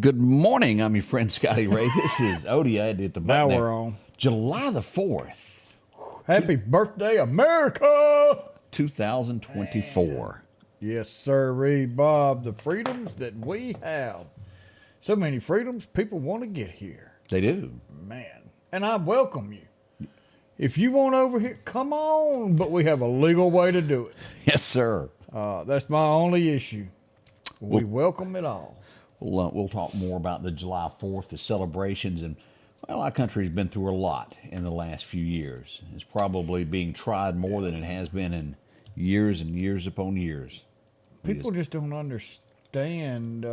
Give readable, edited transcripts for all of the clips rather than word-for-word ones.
Good morning. I'm your friend Scotty Ray. This is Odie. I had to hit the button. Now there. we're on. July the 4th, Happy birthday, America! 2024. Yes, sir, Bob. The freedoms that we have. So many freedoms, people want to get here. They do. Man. And I welcome you. If you want over here, come on. But we have a legal way to do it. Yes, sir. That's my only issue. We welcome it all. We'll talk more about the July 4th, the celebrations, and well, our country's been through a lot in the last few years. It's probably being tried more than it has been in years and years upon years. People just don't understand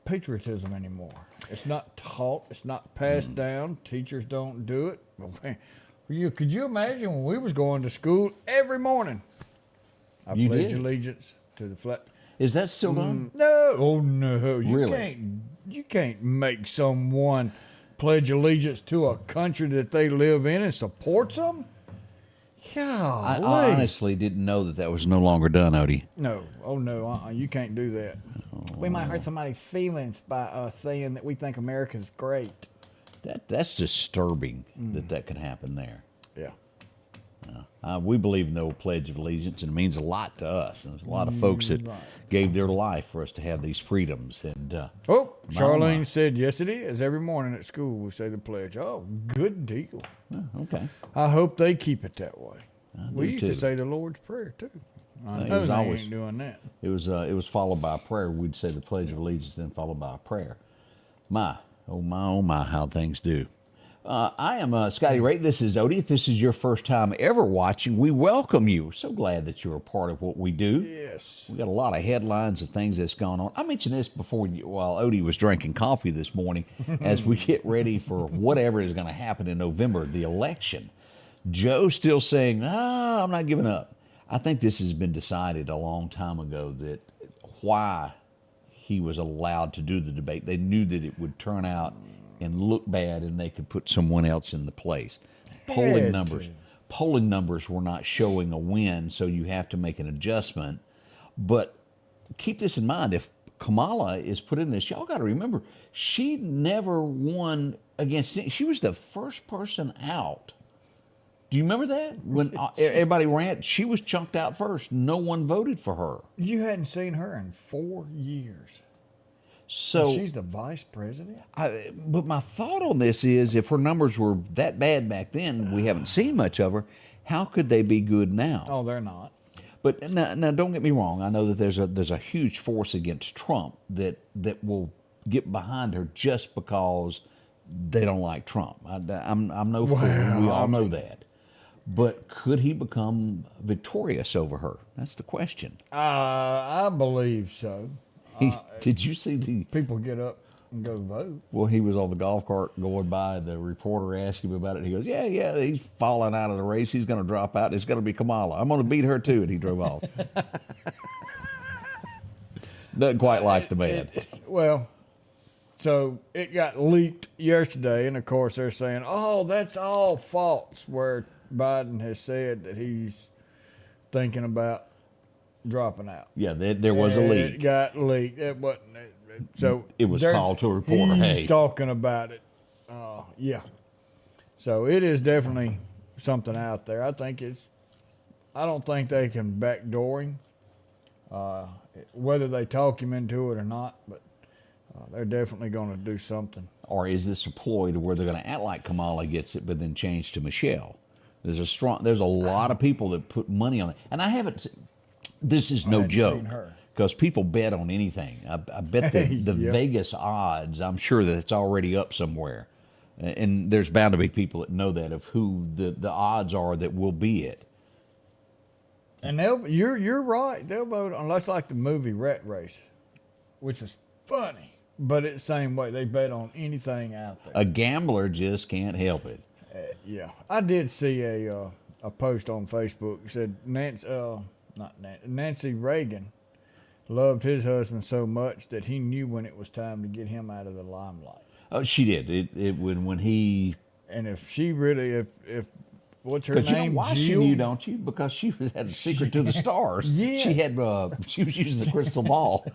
patriotism anymore. It's not taught. It's not passed down. Teachers don't do it. Could you imagine when we was going to school every morning? I pledge allegiance to the flag. Is that still done? No. Oh, no. Really? You can't make someone pledge allegiance to a country that they live in and supports them? I honestly didn't know that was no longer done, Odie. No. Oh, no. You can't do that. We might hurt somebody's feelings by saying that we think America's great. That's disturbing that could happen there. Yeah. We believe in the old Pledge of Allegiance, and it means a lot to us. And there's a lot of folks that gave their life for us to have these freedoms. And Charlene said, yes, it is. Every morning at school we say the pledge. Oh, good deal. Okay. I hope they keep it that way. We used to say the Lord's Prayer, too. I know they ain't doing that. It was followed by a prayer. We'd say the Pledge of Allegiance, then followed by a prayer. Oh my, how things do. I am Scotty Ray. This is Odie. If this is your first time ever watching, we welcome you. We're so glad that you're a part of what we do. Yes. We got a lot of headlines of things that's gone on. I mentioned this before while Odie was drinking coffee this morning as we get ready for whatever is going to happen in November, the election. Joe's still saying, I'm not giving up. I think this has been decided a long time ago that why he was allowed to do the debate. They knew that it would turn out and look bad, and they could put someone else in the place. Polling numbers were not showing a win, so you have to make an adjustment. But keep this in mind: if Kamala is put in this, y'all got to remember she never won against. She was the first person out. Do you remember that when everybody ran? She was chunked out first. No one voted for her. You hadn't seen her in 4 years. So she's the vice president. But my thought on this is, if her numbers were that bad back then, we haven't seen much of her. How could they be good now? Oh, they're not. But now, don't get me wrong. I know that there's a huge force against Trump that will get behind her just because they don't like Trump. I'm no fool. We all know that. But could he become victorious over her? That's the question. I believe so. Did you see the people get up and go vote? Well, he was on the golf cart going by. The reporter asked him about it. He goes, yeah, he's falling out of the race. He's going to drop out. It's going to be Kamala. I'm going to beat her too. And he drove off. Doesn't quite like the man. So it got leaked yesterday, and of course they're saying, oh, that's all false, where Biden has said that he's thinking about dropping out. Yeah, there was a leak. It got leaked. It wasn't. So it was called to a reporter. He's talking about it. Yeah. So it is definitely something out there. I don't think they can backdoor him. Whether they talk him into it or not, but they're definitely going to do something. Or is this a ploy to where they're going to act like Kamala gets it, but then change to Michelle? There's a lot of people that put money on it, and I haven't. This is no joke, because people bet on anything. I bet the Vegas odds, I'm sure that it's already up somewhere. And there's bound to be people that know that of who the odds are that will be it. And you're right. They'll vote unless like the movie Rat Race, which is funny, but it's the same way. They bet on anything out there. A gambler just can't help it. Yeah, I did see a post on Facebook that said Nancy Reagan loved his husband so much that he knew when it was time to get him out of the limelight. Oh, she did. It when he. And if she really, if what's her name? Because you know why she knew, don't you? Because she had a secret to the stars. Yes. She was using the crystal ball.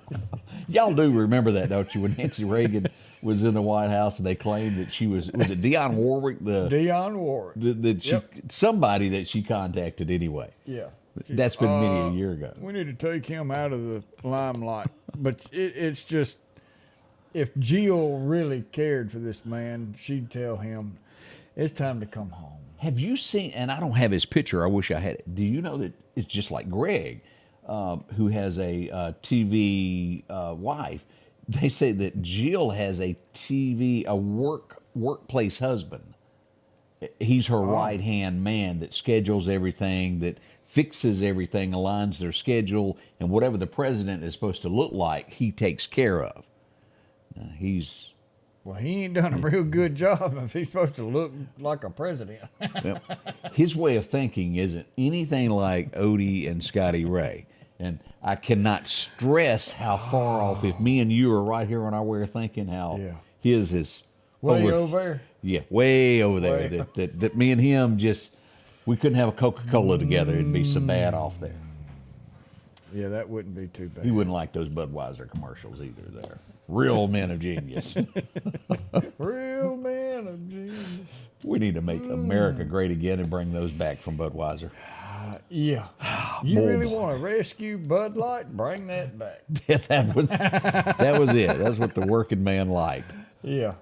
Y'all do remember that, don't you? When Nancy Reagan was in the White House and they claimed that she was it Dionne Warwick? Dionne Warwick. Somebody that she contacted anyway. Yeah. That's been many a year ago. We need to take him out of the limelight. But it's just, if Jill really cared for this man, she'd tell him, it's time to come home. Have you seen, and I don't have his picture, I wish I had it. Do you know that it's just like Greg, who has a TV wife? They say that Jill has a workplace husband. He's her right-hand man that schedules everything, that fixes everything, aligns their schedule, and whatever the president is supposed to look like, he takes care of. Well, he ain't done a real good job if he's supposed to look like a president. Well, his way of thinking isn't anything like Odie and Scotty Ray. And I cannot stress how far off, if me and you are right here on our way of thinking, how his is way over there. Yeah, way over there. That me and him we couldn't have a Coca-Cola together. It'd be so bad off there. Yeah, that wouldn't be too bad. He wouldn't like those Budweiser commercials either there. Real men of genius. Real men of genius. We need to make America great again and bring those back from Budweiser. Yeah. You really want to rescue Bud Light? Bring that back. Yeah, that was it. That's what the working man liked. Yeah.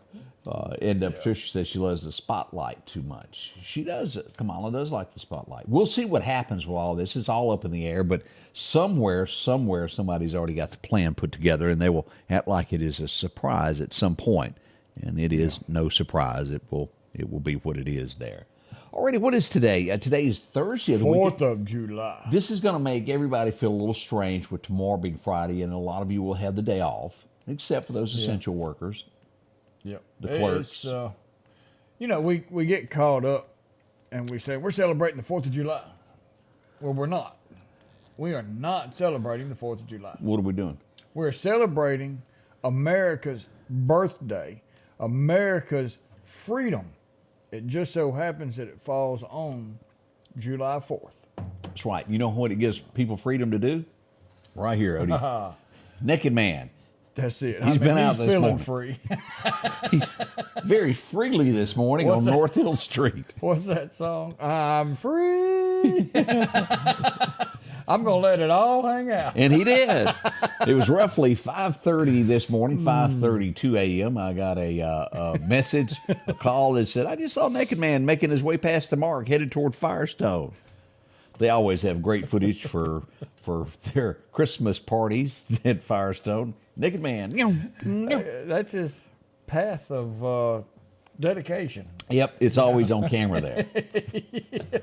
Patricia says she loves the spotlight too much. She does. Kamala does like the spotlight. We'll see what happens with all this. It's all up in the air, but somewhere, somebody's already got the plan put together, and they will act like it is a surprise at some point. And it is no surprise. It will be what it is there. Alrighty, what is today? Today is Thursday. 4th of July. This is going to make everybody feel a little strange with tomorrow being Friday, and a lot of you will have the day off, except for those essential workers. Yep. The clerks. We get caught up and we say, we're celebrating the 4th of July. Well, we're not. We are not celebrating the 4th of July. What are we doing? We're celebrating America's birthday, America's freedom. It just so happens that it falls on July 4th. That's right. You know what it gives people freedom to do? Right here, Odie. Naked Man. That's it. He's been out this morning. Free. He's very freely this morning on North Hill Street. What's that song? I'm free. I'm going to let it all hang out. And he did. It was roughly 5:30 this morning, 5:32 a.m. I got a message, a call that said, I just saw Naked Man making his way past the mark, headed toward Firestone. They always have great footage for their Christmas parties at Firestone. Naked Man. That's his path of dedication. Yep, it's always on camera there. Yeah.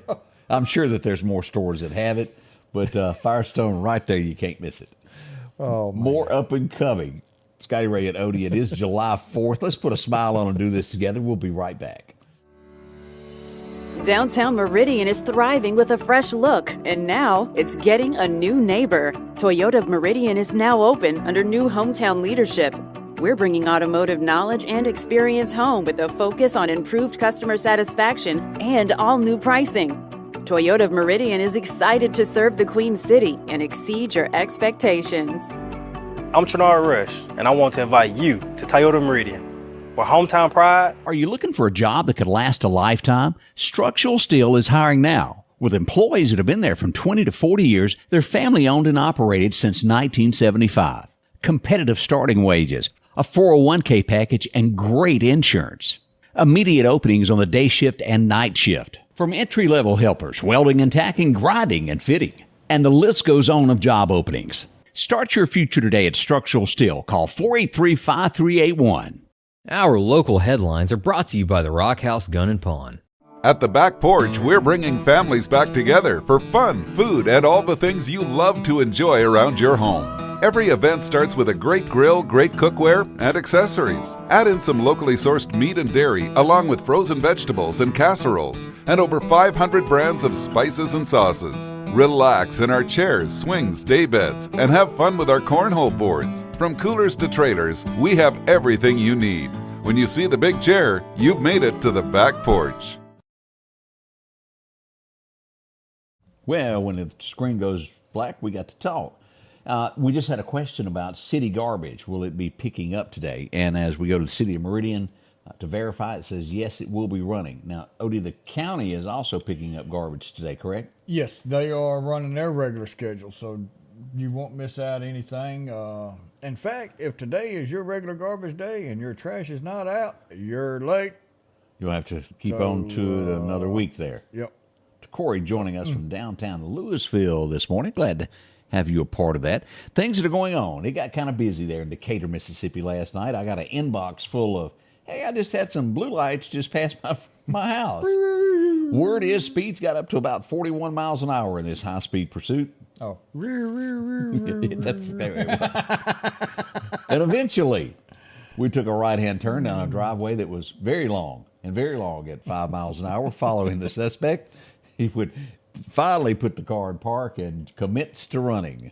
I'm sure that there's more stores that have it, but Firestone right there, you can't miss it. Oh, man. More up and coming. Scotty Ray and Odie, it is July 4th. Let's put a smile on and do this together. We'll be right back. Downtown Meridian is thriving with a fresh look, and now it's getting a new neighbor. Toyota of Meridian is now open under new hometown leadership. We're bringing automotive knowledge and experience home with a focus on improved customer satisfaction and all new pricing. Toyota of Meridian is excited to serve the Queen City and exceed your expectations. I'm Trinard Rush, and I want to invite you to Toyota Meridian, where hometown pride. Are you looking for a job that could last a lifetime? Structural Steel is hiring now. With employees that have been there from 20 to 40 years, they're family owned and operated since 1975. Competitive starting wages, a 401k package, and great insurance. Immediate openings on the day shift and night shift. From entry-level helpers, welding and tacking, grinding and fitting. And the list goes on of job openings. Start your future today at Structural Steel. Call 483-5381. Our local headlines are brought to you by the Rock House Gun and Pawn. At the Back Porch, we're bringing families back together for fun, food, and all the things you love to enjoy around your home. Every event starts with a great grill, great cookware, and accessories. Add in some locally sourced meat and dairy, along with frozen vegetables and casseroles, and over 500 brands of spices and sauces. Relax in our chairs, swings, day beds, and have fun with our cornhole boards. From coolers to trailers, we have everything you need. When you see the big chair, you've made it to the Back Porch. Well, when the screen goes black, we got to talk. We just had a question about city garbage. Will it be picking up today? And as we go to the city of Meridian to verify, it says yes, it will be running. Now, Odie, the county is also picking up garbage today, correct? Yes, they are running their regular schedule, so you won't miss out anything. In fact, if today is your regular garbage day and your trash is not out, you're late. You'll have to keep on to it another week there. Yep. Corey joining us from downtown Louisville this morning. Glad to have you a part of that. Things that are going on. It got kind of busy there in Decatur, Mississippi last night. I got an inbox full of, hey, I just had some blue lights just past my house. Word is speeds got up to about 41 miles an hour in this high-speed pursuit. Oh. That's there it was. And eventually, we took a right-hand turn down a driveway that was very long at 5 miles an hour, following the suspect. He would finally put the car in park and commits to running.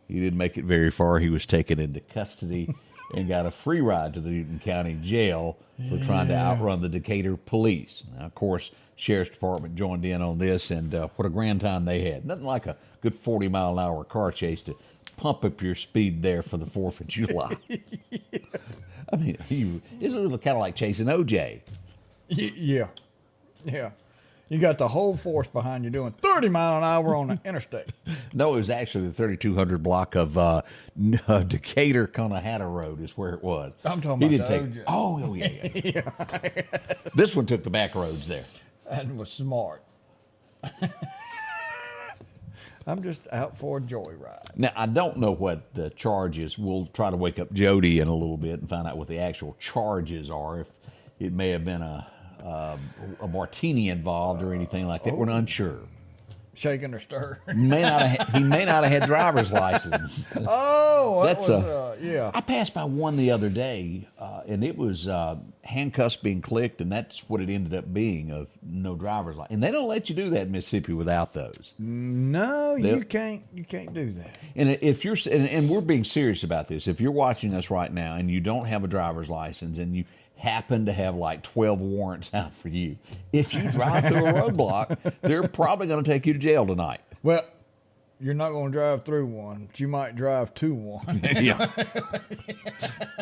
He didn't make it very far. He was taken into custody and got a free ride to the Newton County Jail for trying to outrun the Decatur police. Now, of course, Sheriff's Department joined in on this, and what a grand time they had. Nothing like a good 40-mile-an-hour car chase to pump up your speed there for the 4th of July. I mean, isn't it kind of like chasing OJ? Yeah. You got the whole force behind you doing 30 mile an hour on the interstate. No, it was actually the 3200 block of Decatur Conahatta Road is where it was. I'm talking about OJ. Oh, yeah. This one took the back roads there. And was smart. I'm just out for a joyride. Now, I don't know what the charge is. We'll try to wake up Jody in a little bit and find out what the actual charges are. If it may have been a martini involved or anything like that. We're not unsure. Shaking or stirring. He may not have had driver's license. Oh, That's yeah. I passed by one the other day, and it was handcuffs being clicked, and that's what it ended up being, of no driver's license. And they don't let you do that in Mississippi without those. No, you can't. You can't do that. And if you're, and we're being serious about this, if you're watching us right now and you don't have a driver's license and you happen to have like 12 warrants out for you, if you drive through a roadblock, they're probably going to take you to jail tonight. Well, you're not going to drive through one, but you might drive to one. Yeah.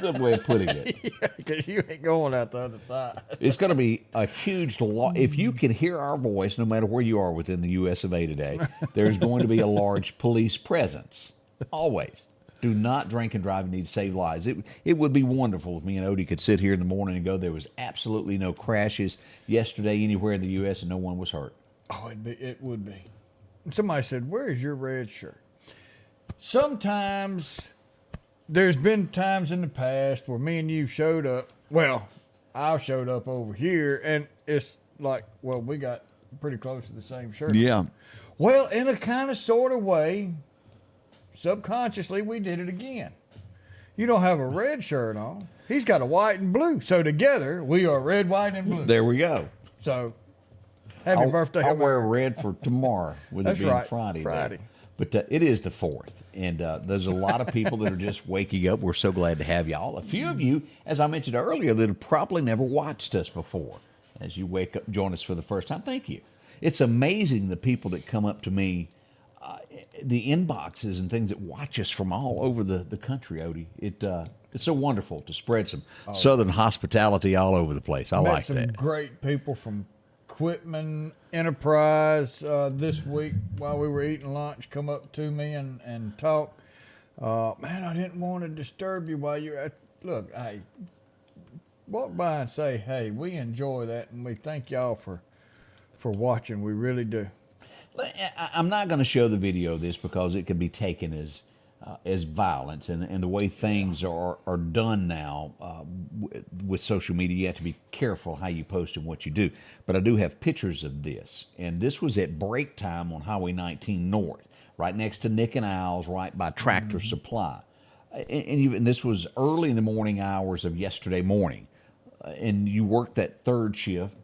Good way of putting it. Yeah, because you ain't going out the other side. It's going to be a huge lot. If you can hear our voice, no matter where you are within the U.S. of A. today, there's going to be a large police presence. Always. Do not drink and drive. You need to save lives. It would be wonderful if me and Odie could sit here in the morning and go, there was absolutely no crashes yesterday anywhere in the U.S. and no one was hurt. Oh, it would be. Somebody said, where's your red shirt? Sometimes there's been times in the past where me and you showed up. Well, I showed up over here, and it's like, well, we got pretty close to the same shirt. Yeah. Well, in a kind of sort of way, subconsciously, we did it again. You don't have a red shirt on. He's got a white and blue. So together, we are red, white, and blue. There we go. So, happy birthday. I'll wear red for tomorrow, with That's it being right, Friday. Friday. But it is the 4th, and there's a lot of people that are just waking up. We're so glad to have y'all. A few of you, as I mentioned earlier, that have probably never watched us before. As you wake up, join us for the first time, thank you. It's amazing the people that come up to me, the inboxes and things that watch us from all over the country, Odie. It's so wonderful to spread some Southern hospitality all over the place. I like that. Met some great people from Quitman Enterprise this week while we were eating lunch, come up to me and talk. Man, I didn't want to disturb you while you're at, look, hey, walk by and say, hey, we enjoy that, and we thank y'all for watching. We really do. I'm not going to show the video of this because it can be taken as as violence, and the way things are done now with social media. You have to be careful how you post and what you do. But I do have pictures of this, and this was at break time on Highway 19 North, right next to Nick and Al's, right by Tractor Supply. And even this was early in the morning hours of yesterday morning, and you worked that third shift,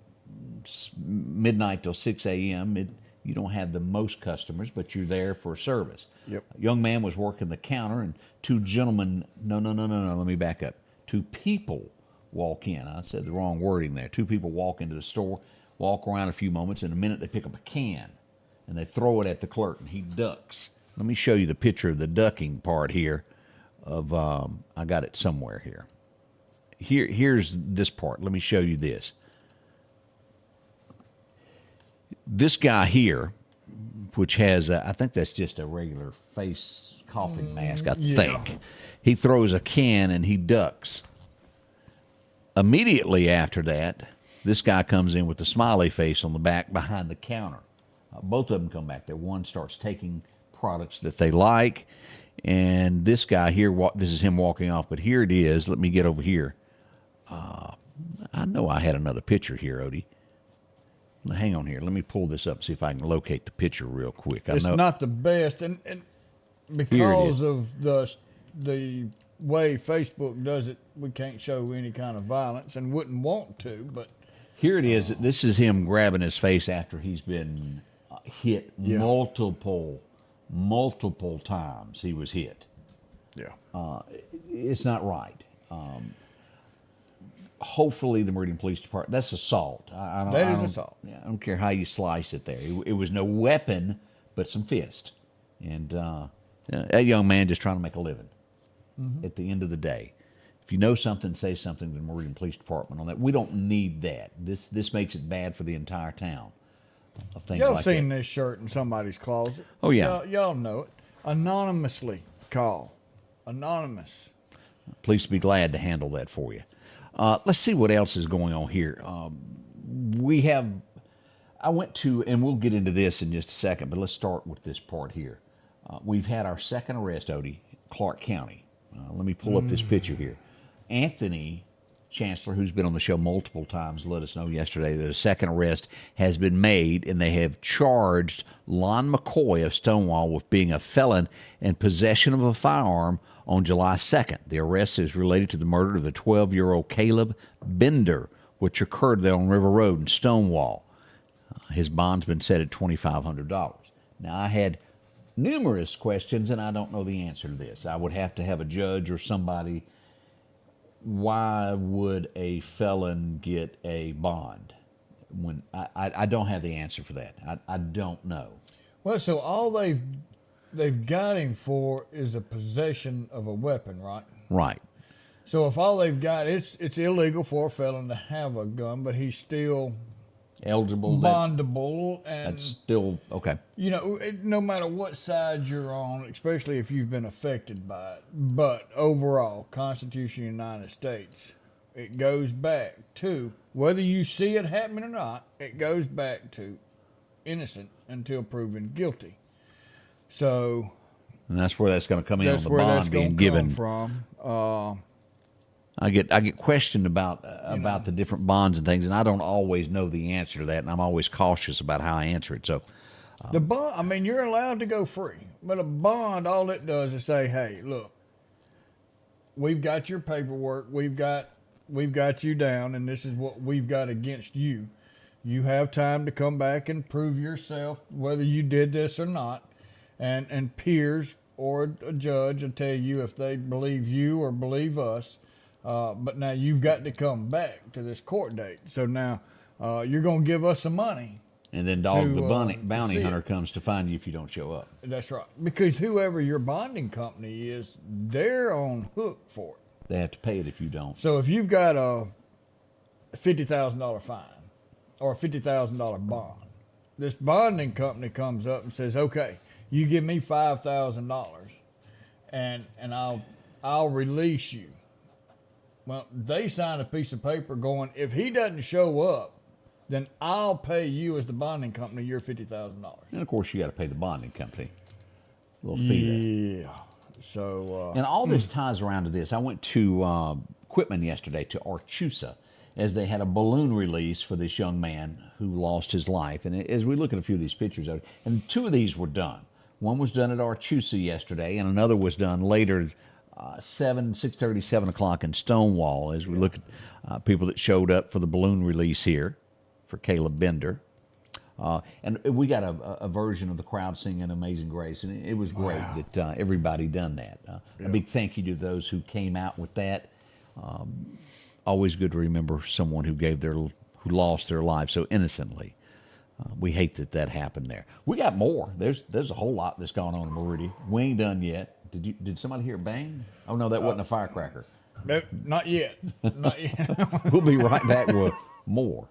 midnight till 6 a.m. You don't have the most customers, but you're there for service. Yep. A young man was working the counter, and two gentlemen, no, let me back up. Two people walk in. I said the wrong wording there. Two people walk into the store, walk around a few moments, in a minute they pick up a can, and they throw it at the clerk, and he ducks. Let me show you the picture of the ducking part here. I got it somewhere here. Here's this part. Let me show you this. This guy here, which has, I think that's just a regular face coughing mask, I think. He throws a can and he ducks. Immediately after that, this guy comes in with the smiley face on the back behind the counter. Both of them come back there. One starts taking products that they like, and this guy here, this is him walking off, but here it is. Let me get over here. I know I had another picture here, Odie. Hang on here. Let me pull this up, see if I can locate the picture real quick. It's not the best, and because of the way Facebook does it, we can't show any kind of violence and wouldn't want to, but... Here it is. This is him grabbing his face after he's been hit multiple times. He was hit. Yeah. It's not right. Hopefully the Meridian Police Department, that's assault. That is assault. Yeah, I don't care how you slice it there. It was no weapon, but some fist. And that young man just trying to make a living at the end of the day. If you know something, say something to the Meridian Police Department on that. We don't need that. This makes it bad for the entire town of things Y'all like seen that. this shirt in somebody's closet. Oh, yeah. Y'all know it. Anonymously call. Anonymous. Police will be glad to handle that for you. Let's see what else is going on here. I went to, and we'll get into this in just a second, but let's start with this part here. We've had our second arrest, Odie, Clarke County. Let me pull up this picture here. Anthony Chancellor, who's been on the show multiple times, let us know yesterday that a second arrest has been made, and they have charged Lon McCoy of Stonewall with being a felon in possession of a firearm on July 2nd. The arrest is related to the murder of the 12-year-old Caleb Bender, which occurred there on River Road in Stonewall. His bond's been set at $2,500. Now, I had numerous questions, and I don't know the answer to this. I would have to have a judge or somebody. Why would a felon get a bond? When I don't have the answer for that. I don't know. Well, so all they've got him for is a possession of a weapon, right? Right. So if all they've got, it's illegal for a felon to have a gun, but he's still Eligible. bondable, and That's still okay. You know, no matter what side you're on, especially if you've been affected by it. But overall, Constitution of the United States, it goes back to, whether you see it happening or not, it goes back to innocent until proven guilty. So, And that's where that's going to come in on that's the where that's bond going being to come given. from. I get questioned about the different bonds and things, and I don't always know the answer to that, and I'm always cautious about how I answer it. So, The bond, I mean, you're allowed to go free, but a bond, all it does is say, hey, look, we've got your paperwork, we've got you down, and this is what we've got against you. You have time to come back and prove yourself, whether you did this or not, and peers or a judge will tell you if they believe you or believe us. But now you've got to come back to this court date. So now you're going to give us some money. and then Dog the bounty see hunter it. comes to find you if you don't show up. That's right. Because whoever your bonding company is, they're on hook for it. They have to pay it if you don't. So if you've got a $50,000 fine or a $50,000 bond, this bonding company comes up and says, okay, you give me $5,000 and I'll release you. Well, they sign a piece of paper going, if he doesn't show up, then I'll pay you as the bonding company your $50,000. And of course, you got to pay the bonding company a little fee there. So and all this ties around to this. I went to Quitman yesterday to Archusa as they had a balloon release for this young man who lost his life. And as we look at a few of these pictures of it, and 2 of these were done. One was done at Archusa yesterday, and another was done later, 6:30, 7 o'clock in Stonewall, as we look at people that showed up for the balloon release here for Caleb Bender. And we got a version of the crowd singing Amazing Grace, and it was great that everybody done that. A big thank you to those who came out with that. Always good to remember someone who lost their life so innocently. We hate that happened there. We got more. There's a whole lot that's going on in Meridian. We ain't done yet. Did somebody hear a bang? Oh no, that wasn't a firecracker. nope, not yet. Not yet. We'll be right back with more.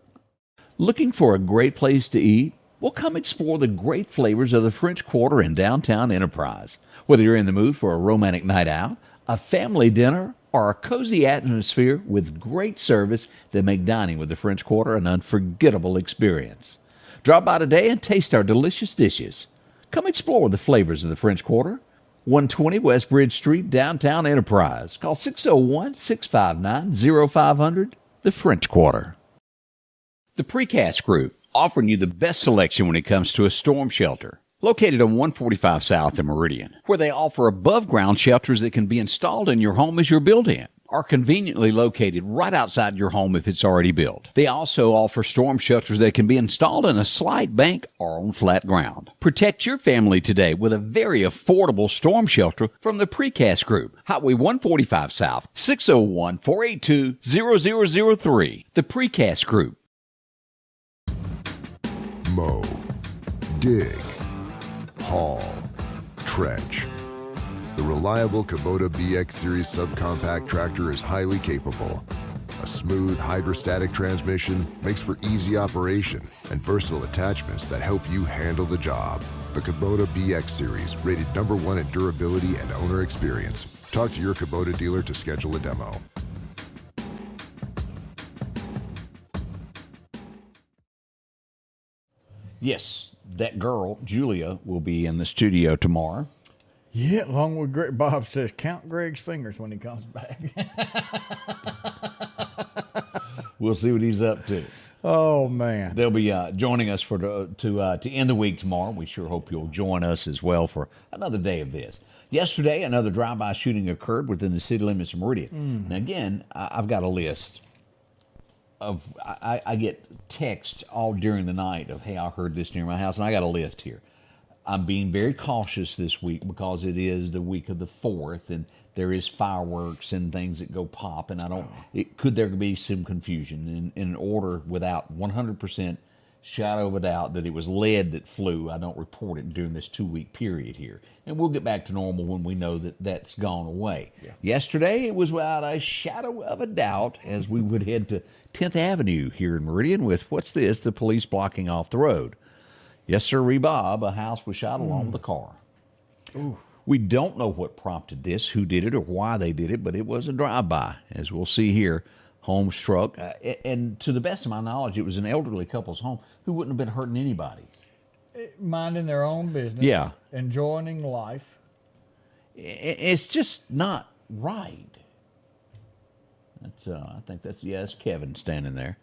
Looking for a great place to eat? Well, come explore the great flavors of the French Quarter in downtown Enterprise. Whether you're in the mood for a romantic night out, a family dinner, or a cozy atmosphere with great service that make dining with the French Quarter an unforgettable experience. Drop by today and taste our delicious dishes. Come explore the flavors of the French Quarter. 120 West Bridge Street, downtown Enterprise. Call 601-659-0500, the French Quarter. The Precast Group, offering you the best selection when it comes to a storm shelter. Located on 145 South in Meridian, where they offer above-ground shelters that can be installed in your home as you're building it, are conveniently located right outside your home if it's already built. They also offer storm shelters that can be installed in a slight bank or on flat ground. Protect your family today with a very affordable storm shelter from the Precast Group. Highway 145 South, 601-482-0003. The Precast Group. Mow, dig, haul, trench. The reliable Kubota BX Series subcompact tractor is highly capable. A smooth hydrostatic transmission makes for easy operation and versatile attachments that help you handle the job. The Kubota BX Series, rated #1 in durability and owner experience. Talk to your Kubota dealer to schedule a demo. Yes, that girl, Julia, will be in the studio tomorrow. Yeah, along with Greg. Bob says, count Greg's fingers when he comes back. We'll see what he's up to. Oh, man. They'll be joining us to end the week tomorrow. We sure hope you'll join us as well for another day of this. Yesterday, another drive-by shooting occurred within the city limits of Meridian. Now, again, I've got a list of, I get texts all during the night of, hey, I heard this near my house, and I got a list here. I'm being very cautious this week because it is the week of the 4th, and there is fireworks and things that go pop, and could there be some confusion in order without 100% shadow of a doubt that it was lead that flew. I don't report it during this 2-week period here. And we'll get back to normal when we know that that's gone away. Yeah. Yesterday, it was without a shadow of a doubt as we would head to 10th Avenue here in Meridian with, what's this, the police blocking off the road. Yes, sir, Bob, a house was shot along with a car. Ooh. We don't know what prompted this, who did it, or why they did it, but it was a drive-by, as we'll see here. Home struck, and to the best of my knowledge, it was an elderly couple's home who wouldn't have been hurting anybody. Minding their own business. Yeah. Enjoying life. It's just not right. I think that's Kevin standing there.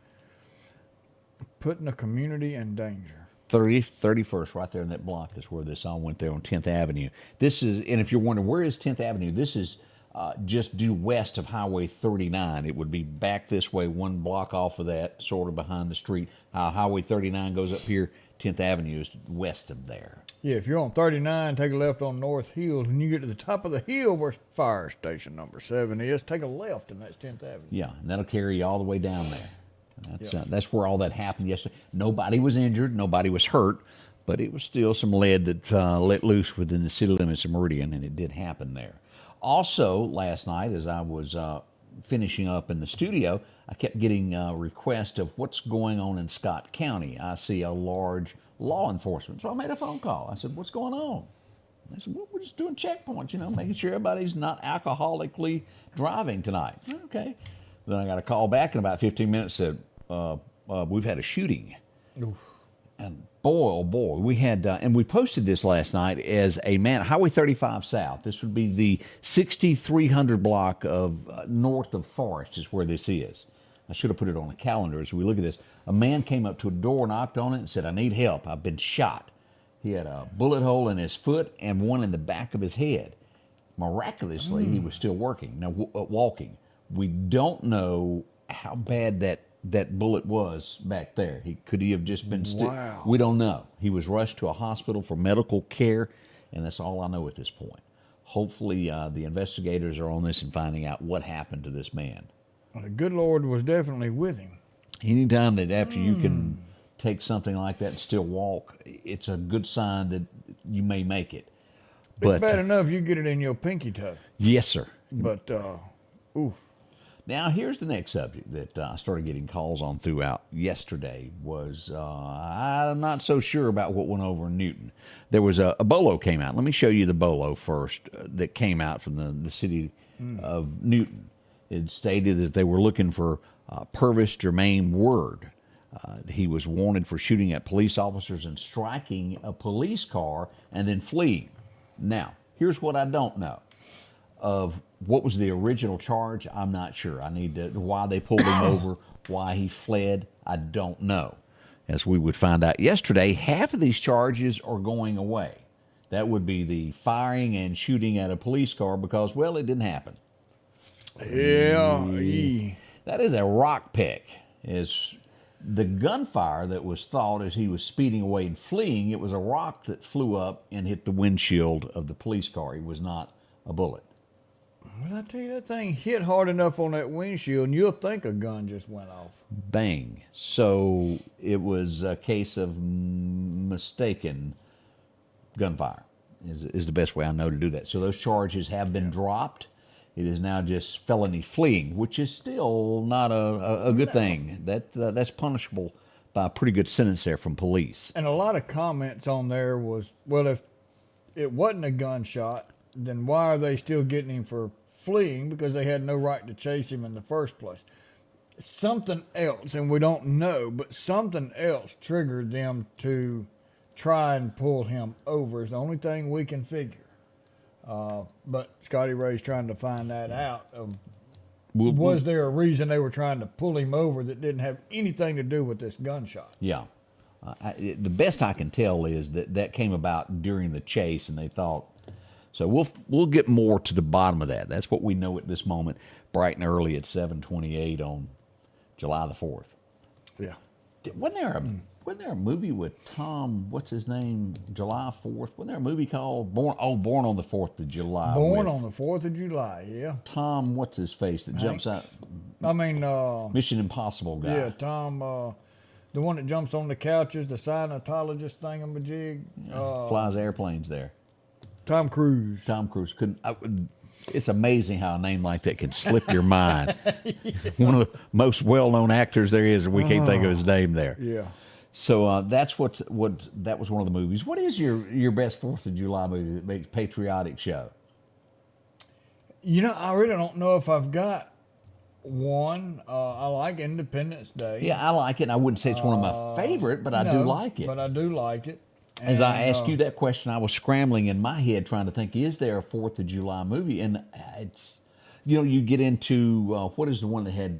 Putting the community in danger. 31st, right there in that block is where this all went there on 10th Avenue. This is, and if you're wondering, where is 10th Avenue? This is just due west of Highway 39. It would be back this way, one block off of that, sort of behind the street. Highway 39 goes up here. 10th Avenue is west of there. Yeah, if you're on 39, take a left on North Hill. When you get to the top of the hill where fire station number 7 is, take a left, and that's 10th Avenue. Yeah, and that'll carry you all the way down there. That's where all that happened yesterday. Nobody was injured. Nobody was hurt. But it was still some lead that let loose within the city limits of Meridian, and it did happen there. Also, last night, as I was finishing up in the studio, I kept getting requests of what's going on in Scott County. I see a large law enforcement. So I made a phone call. I said, what's going on? They said, well, we're just doing checkpoints, making sure everybody's not alcoholically driving tonight. Okay. Then I got a call back in about 15 minutes, said, we've had a shooting. Oof. And boy, oh boy, we had, and we posted this last night as a man, Highway 35 South. This would be the 6300 block of north of Forest is where this is. I should have put it on a calendar as we look at this. A man came up to a door, knocked on it, and said, "I need help. I've been shot." He had a bullet hole in his foot and one in the back of his head. Miraculously, he was still walking. We don't know how bad that bullet was back there. Could he have just been Wow. We don't know. He was rushed to a hospital for medical care, and that's all I know at this point. Hopefully, the investigators are on this and finding out what happened to this man. Well, the good Lord was definitely with him. Anytime that after you can take something like that and still walk, it's a good sign that you may make it. It's bad enough you get it in your pinky toe. Yes, sir. But, oof. Now, here's the next subject that I started getting calls on throughout yesterday was I'm not so sure about what went over in Newton. There was a bolo came out. Let me show you the bolo first that came out from the city of Newton. It stated that they were looking for Purvis Jermaine Word. He was wanted for shooting at police officers and striking a police car and then fleeing. Now, here's what I don't know. Of what was the original charge, I'm not sure. I need to, why they pulled him over, why he fled, I don't know. As we would find out yesterday, half of these charges are going away. That would be the firing and shooting at a police car because, well, it didn't happen. Yeah. That is a rock pick. Is the gunfire that was thought as he was speeding away and fleeing, it was a rock that flew up and hit the windshield of the police car. It was not a bullet. Well, I tell you, that thing hit hard enough on that windshield, and you'll think a gun just went off. Bang. So it was a case of mistaken gunfire is the best way I know to do that. So those charges have been dropped. It is now just felony fleeing, which is still not a good thing. That's punishable by a pretty good sentence there from police. And a lot of comments on there was, well, if it wasn't a gunshot, then why are they still getting him for fleeing? Because they had no right to chase him in the first place. Something else, and we don't know, but something else triggered them to try and pull him over is the only thing we can figure. But Scotty Ray's trying to find that out. Was there a reason they were trying to pull him over that didn't have anything to do with this gunshot? Yeah. The best I can tell is that came about during the chase, and they thought. So we'll get more to the bottom of that. That's what we know at this moment, bright and early at 7:28 on July the 4th. Yeah. Wasn't there a movie with Tom, what's his name, July 4th? Wasn't there a movie called Born on the 4th of July? Born on the 4th of July, yeah. Tom, what's his face that jumps out? I mean, Mission Impossible guy. yeah, Tom, the one that jumps on the couches, the Scientologist thingamajig. Flies airplanes there. Tom Cruise. Tom Cruise couldn't. It's amazing how a name like that can slip your mind. One of the most well-known actors there is, and we can't think of his name there. Yeah. So that's that was one of the movies. What is your best 4th of July movie that makes patriotic show? You know, I really don't know if I've got one. I like Independence Day. Yeah, I like it. And I wouldn't say it's one of my favorite, but I do like it. But I do like it. As I asked you that question, I was scrambling in my head trying to think, is there a 4th of July movie? And it's, you get into, what is the one that had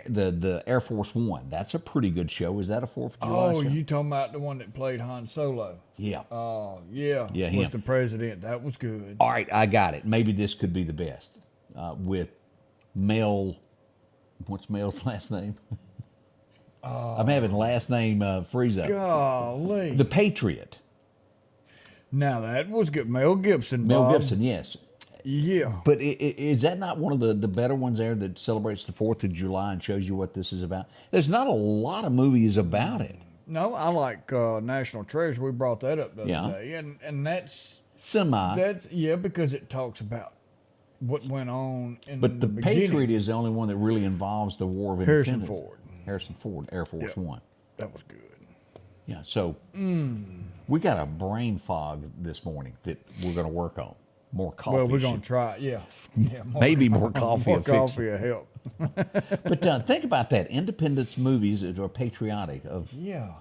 the Air Force One? That's a pretty good show. Is that a 4th of July show? Oh, you talking about the one that played Han Solo? Yeah. Oh, yeah. Yeah, was him. the president. That was good. All right, I got it. Maybe this could be the best. With Mel, what's Mel's last name? I'm having last name freeze up. Golly. The Patriot. Now, that was good. Mel Gibson, Mel Bob. Gibson, yes. Yeah. But is that not one of the better ones there that celebrates the 4th of July and shows you what this is about? There's not a lot of movies about it. No, I like National Treasure. We brought that up the other day. And that's... Semi. Because it talks about what went on in But the beginning. Patriot is the only one that really involves the War of Harrison Independence. Ford. Harrison Ford, Air Force One. That was good. Yeah, so we got a brain fog this morning that we're going to work on. More coffee. Well, we're going to try it, yeah. Maybe more coffee. More will fix coffee it. will help. But think about that. Independence movies that are patriotic. Yeah.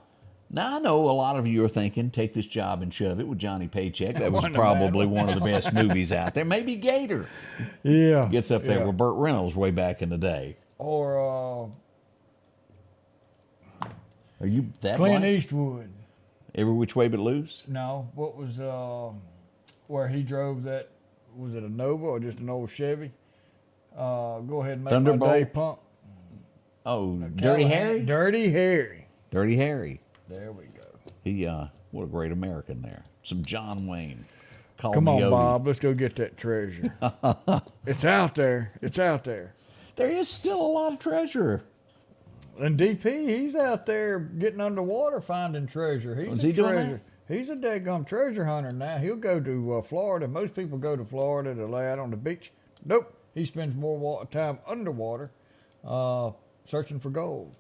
Now, I know a lot of you are thinking, Take This Job and Shove It with Johnny Paycheck. That was Wasn't a bad probably one of the best movies out there. Maybe Gator gets up there with Burt Reynolds way back in the day. Or Are you that Clint blind? Eastwood. Every Which Way But Loose? No, what was where he drove that? Was it a Nova or just an old Chevy? Go ahead and make Thunderbolt? my day pump. Oh, Dirty Harry? Dirty Harry. Dirty Harry. There we go. He, what a great American there. Some John Wayne. Call Come me on, Odie. Bob. Let's go get that treasure. It's out there. It's out there. There is still a lot of treasure. And DP, he's out there getting underwater finding treasure. He's he doing treasure. He's a daggum treasure hunter now. He'll go to Florida. Most people go to Florida to lay out on the beach. Nope. He spends more time underwater searching for gold.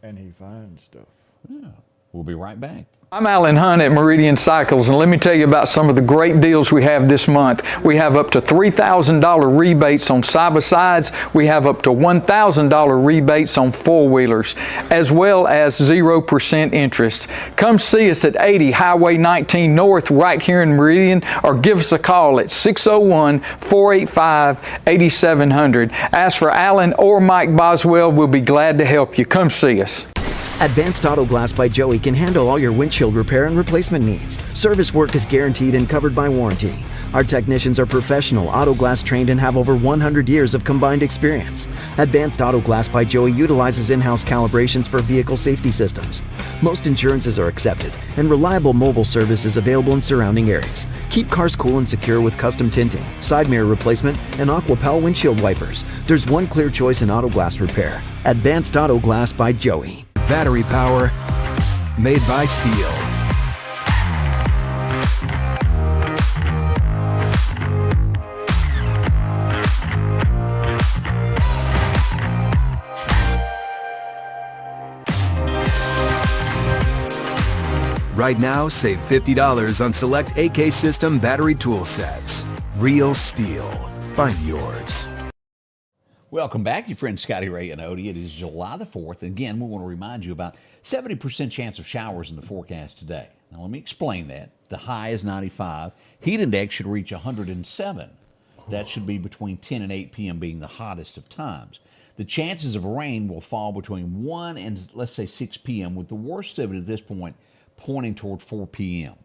And he finds stuff. Yeah. We'll be right back. I'm Alan Hunt at Meridian Cycles, and let me tell you about some of the great deals we have this month. We have up to $3,000 rebates on side-by-sides. We have up to $1,000 rebates on four-wheelers, as well as 0% interest. Come see us at 80 Highway 19 North right here in Meridian, or give us a call at 601-485-8700. Ask for Alan or Mike Boswell. We'll be glad to help you. Come see us. Advanced Auto Glass by Joey can handle all your windshield repair and replacement needs. Service work is guaranteed and covered by warranty. Our technicians are professional, auto glass trained, and have over 100 years of combined experience. Advanced Auto Glass by Joey utilizes in-house calibrations for vehicle safety systems. Most insurances are accepted, and reliable mobile service is available in surrounding areas. Keep cars cool and secure with custom tinting, side mirror replacement, and AquaPal windshield wipers. There's one clear choice in auto glass repair. Advanced Auto Glass by Joey. Battery power made by steel. Right now, save $50 on select AK System battery tool sets. Real steel. Find yours. Welcome back, your friend Scotty Ray and Odie. It is July the 4th. Again, we want to remind you about 70% chance of showers in the forecast today. Now, let me explain that. The high is 95. Heat index should reach 107. That should be between 10 and 8 p.m. being the hottest of times. The chances of rain will fall between 1 and, let's say, 6 p.m., with the worst of it at this point pointing toward 4 p.m.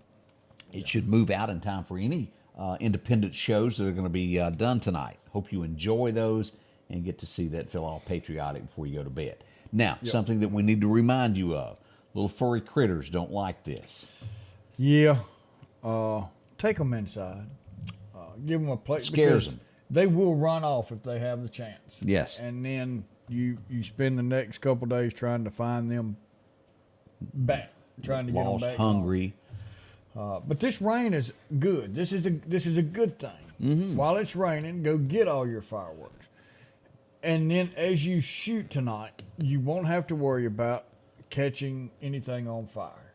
It should move out in time for any independent shows that are going to be done tonight. Hope you enjoy those and get to see that, feel all patriotic before you go to bed. Now, something that we need to remind you of. Little furry critters don't like this. Yeah. Take them inside. Give them a place. Scares them. They will run off if they have the chance. Yes. And then you spend the next couple days trying to find them back, trying to get them Lost, back hungry. But this rain is good. This is a good thing. Mm-hmm. While it's raining, go get all your fireworks. And then as you shoot tonight, you won't have to worry about catching anything on fire.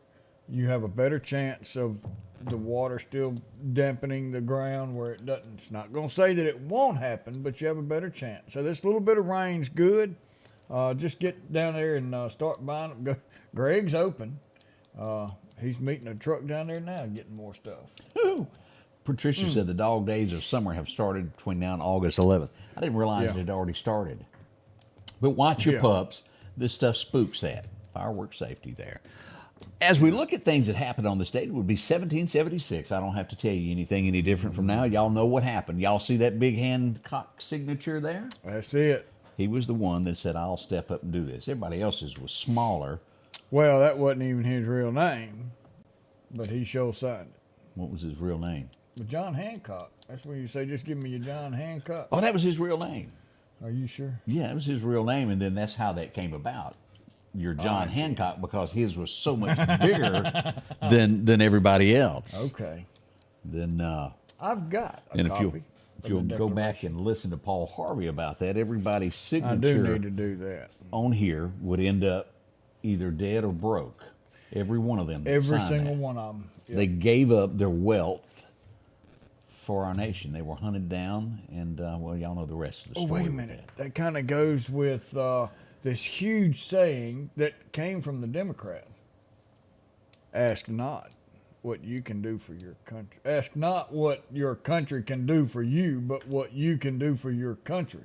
You have a better chance of the water still dampening the ground where it doesn't. It's not going to say that it won't happen, but you have a better chance. So this little bit of rain's good. Just get down there and start buying them. Greg's open. He's meeting a truck down there now getting more stuff. Ooh. Patricia said the dog days of summer have started between now and August 11th. I didn't realize it had already started. But watch your pups. This stuff spooks that. Fireworks safety there. As we look at things that happened on this date, it would be 1776. I don't have to tell you anything any different from now. Y'all know what happened. Y'all see that big Hancock signature there? That's it. He was the one that said, I'll step up and do this. Everybody else's was smaller. Well, that wasn't even his real name, but he sure signed it. What was his real name? But John Hancock. That's where you say, just give me your John Hancock. Oh, that was his real name. Are you sure? Yeah, it was his real name, and then that's how that came about. Your John Hancock, because his was so much bigger than everybody else. Okay. Then I've got a and copy. If you'll go back and listen to Paul Harvey about that, everybody's signature I do need to do that. on here would end up either dead or broke. Every one of them. Every single one of them. Yep. They gave up their wealth for our nation. They were hunted down, and well, y'all know the rest of the story. Oh, wait a minute. That kind of goes with this huge saying that came from the Democrat. Ask not what you can do for your country. Ask not what your country can do for you, but what you can do for your country.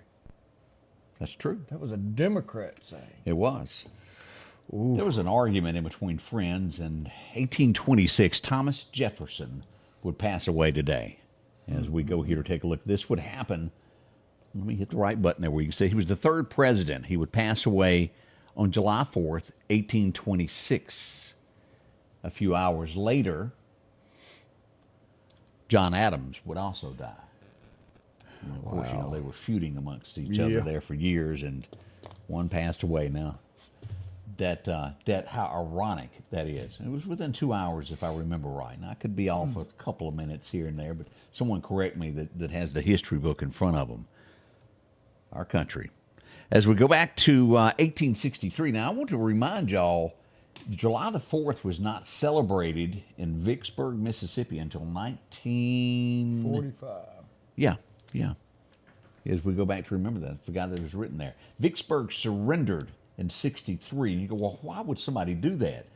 That's true. That was a Democrat saying. It was. Ooh. There was an argument in between friends. In 1826, Thomas Jefferson would pass away today. As we go here to take a look, this would happen. Let me hit the right button there where you can see he was the third president. He would pass away on July 4th, 1826. A few hours later, John Adams would also die. And of course, they were feuding amongst each other there for years, and one passed away now. How ironic that is. It was within 2 hours, if I remember right. Now, I could be off a couple of minutes here and there, but someone correct me that has the history book in front of them. Our country. As we go back to 1863, now I want to remind y'all, July the 4th was not celebrated in Vicksburg, Mississippi until 1945. Yeah. As we go back to remember that, I forgot that it was written there. Vicksburg surrendered in 63. And you go, well, why would somebody do that?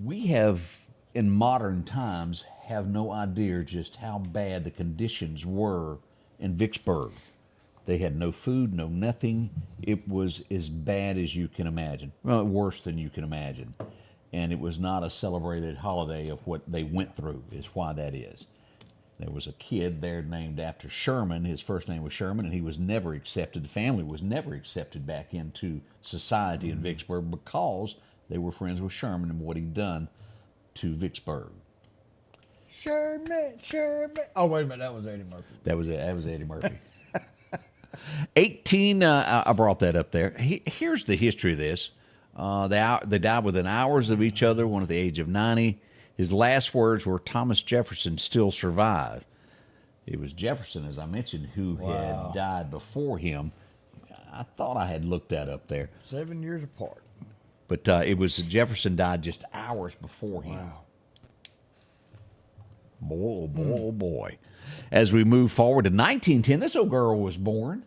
We have, in modern times, have no idea just how bad the conditions were in Vicksburg. They had no food, no nothing. It was as bad as you can imagine. Well, worse than you can imagine. And it was not a celebrated holiday of what they went through, is why that is. There was a kid there named after Sherman. His first name was Sherman, and he was never accepted. The family was never accepted back into society in Vicksburg because they were friends with Sherman and what he'd done to Vicksburg. Sherman. Oh, wait a minute. That was Eddie Murphy. That was Eddie Murphy. 18, I brought that up there. Here's the history of this. They died within hours of each other, one at the age of 90. His last words were, Thomas Jefferson still survives. It was Jefferson, as I mentioned, who had died before him. I thought I had looked that up there. 7 years apart. But it was Jefferson died just hours before him. Wow. Boy. As we move forward to 1910, this old girl was born.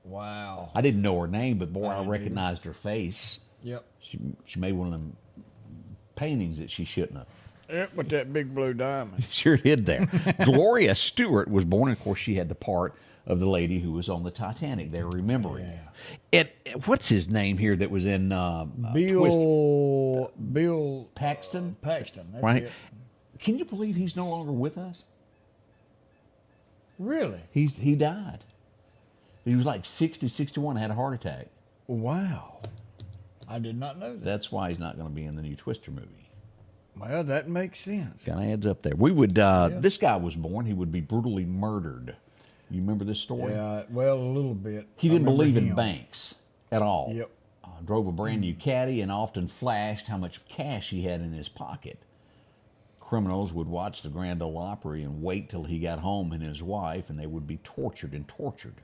Wow. I didn't know her name, but boy, I recognized her face. Yep. She made one of them paintings that she shouldn't have. Yep, with that big blue diamond. Sure did there. Gloria Stewart was born. Of course, she had the part of the lady who was on the Titanic there, remembering. Yeah. What's his name here that was in Bill Paxton? Paxton, that's right? it. Can you believe he's no longer with us? Really? He died. He was like 60, 61, had a heart attack. Wow. I did not know that. That's why he's not going to be in the new Twister movie. Well, that makes sense. Kind of adds up there. We would, this guy was born, he would be brutally murdered. You remember this story? Yeah, well, a little bit. He didn't believe in banks at all. Yep. Drove a brand new caddy and often flashed how much cash he had in his pocket. Criminals would watch the Grand Ole Opry and wait till he got home and his wife, and they would be tortured and tortured.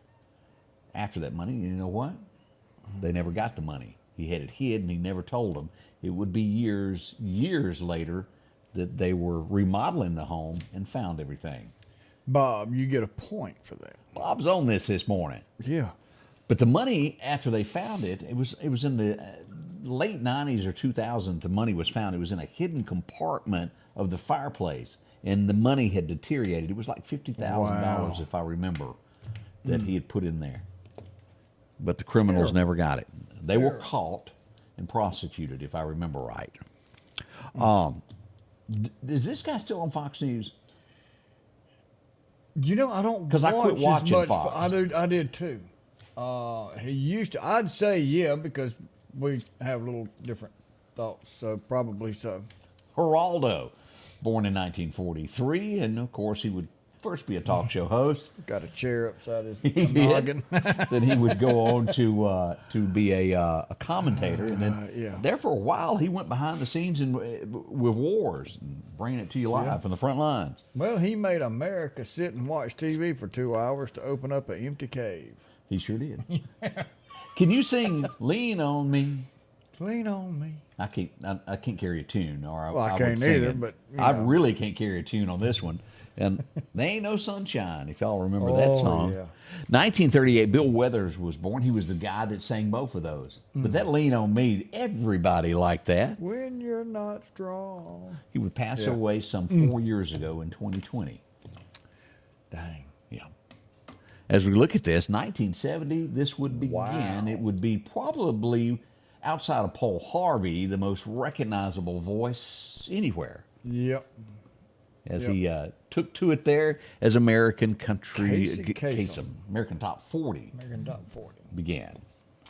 After that money, you know what? They never got the money. He had it hid, and he never told them. It would be years later that they were remodeling the home and found everything. Bob, you get a point for that. Bob's on this morning. Yeah. But the money, after they found it, it was in the late 90s or 2000s, the money was found. It was in a hidden compartment of the fireplace, and the money had deteriorated. It was like $50,000, if I remember, that he had put in there. But the criminals never got it. They were caught and prosecuted, if I remember right. Is this guy still on Fox News? You know, I don't because I quit watching Fox. I did too. He used to. I'd say because we have a little different thoughts, so probably so. Geraldo, born in 1943, and of course he would first be a talk show host. Got a chair upside his noggin. Then he would go on to be a commentator, and then there for a while he went behind the scenes with wars and bringing it to you live from the front lines. Well, he made America sit and watch TV for 2 hours to open up an empty cave. He sure did. Can you sing "Lean on Me"? Lean on me. I can't carry a tune, or I would can't sing either. it. But I really can't carry a tune on this one. And They Ain't No Sunshine, if y'all remember that song. Yeah. 1938, Bill Withers was born. He was the guy that sang both of those. But that Lean on Me, everybody liked that. When you're not strong. He would pass Yeah. away some 4 years ago in 2020. Dang. Yeah. As we look at this, 1970, this would begin. Wow. It would be probably, outside of Paul Harvey, the most recognizable voice anywhere. Yep. As he took to it there as American Country Casey Kasem. American Top 40 American Top 40. began.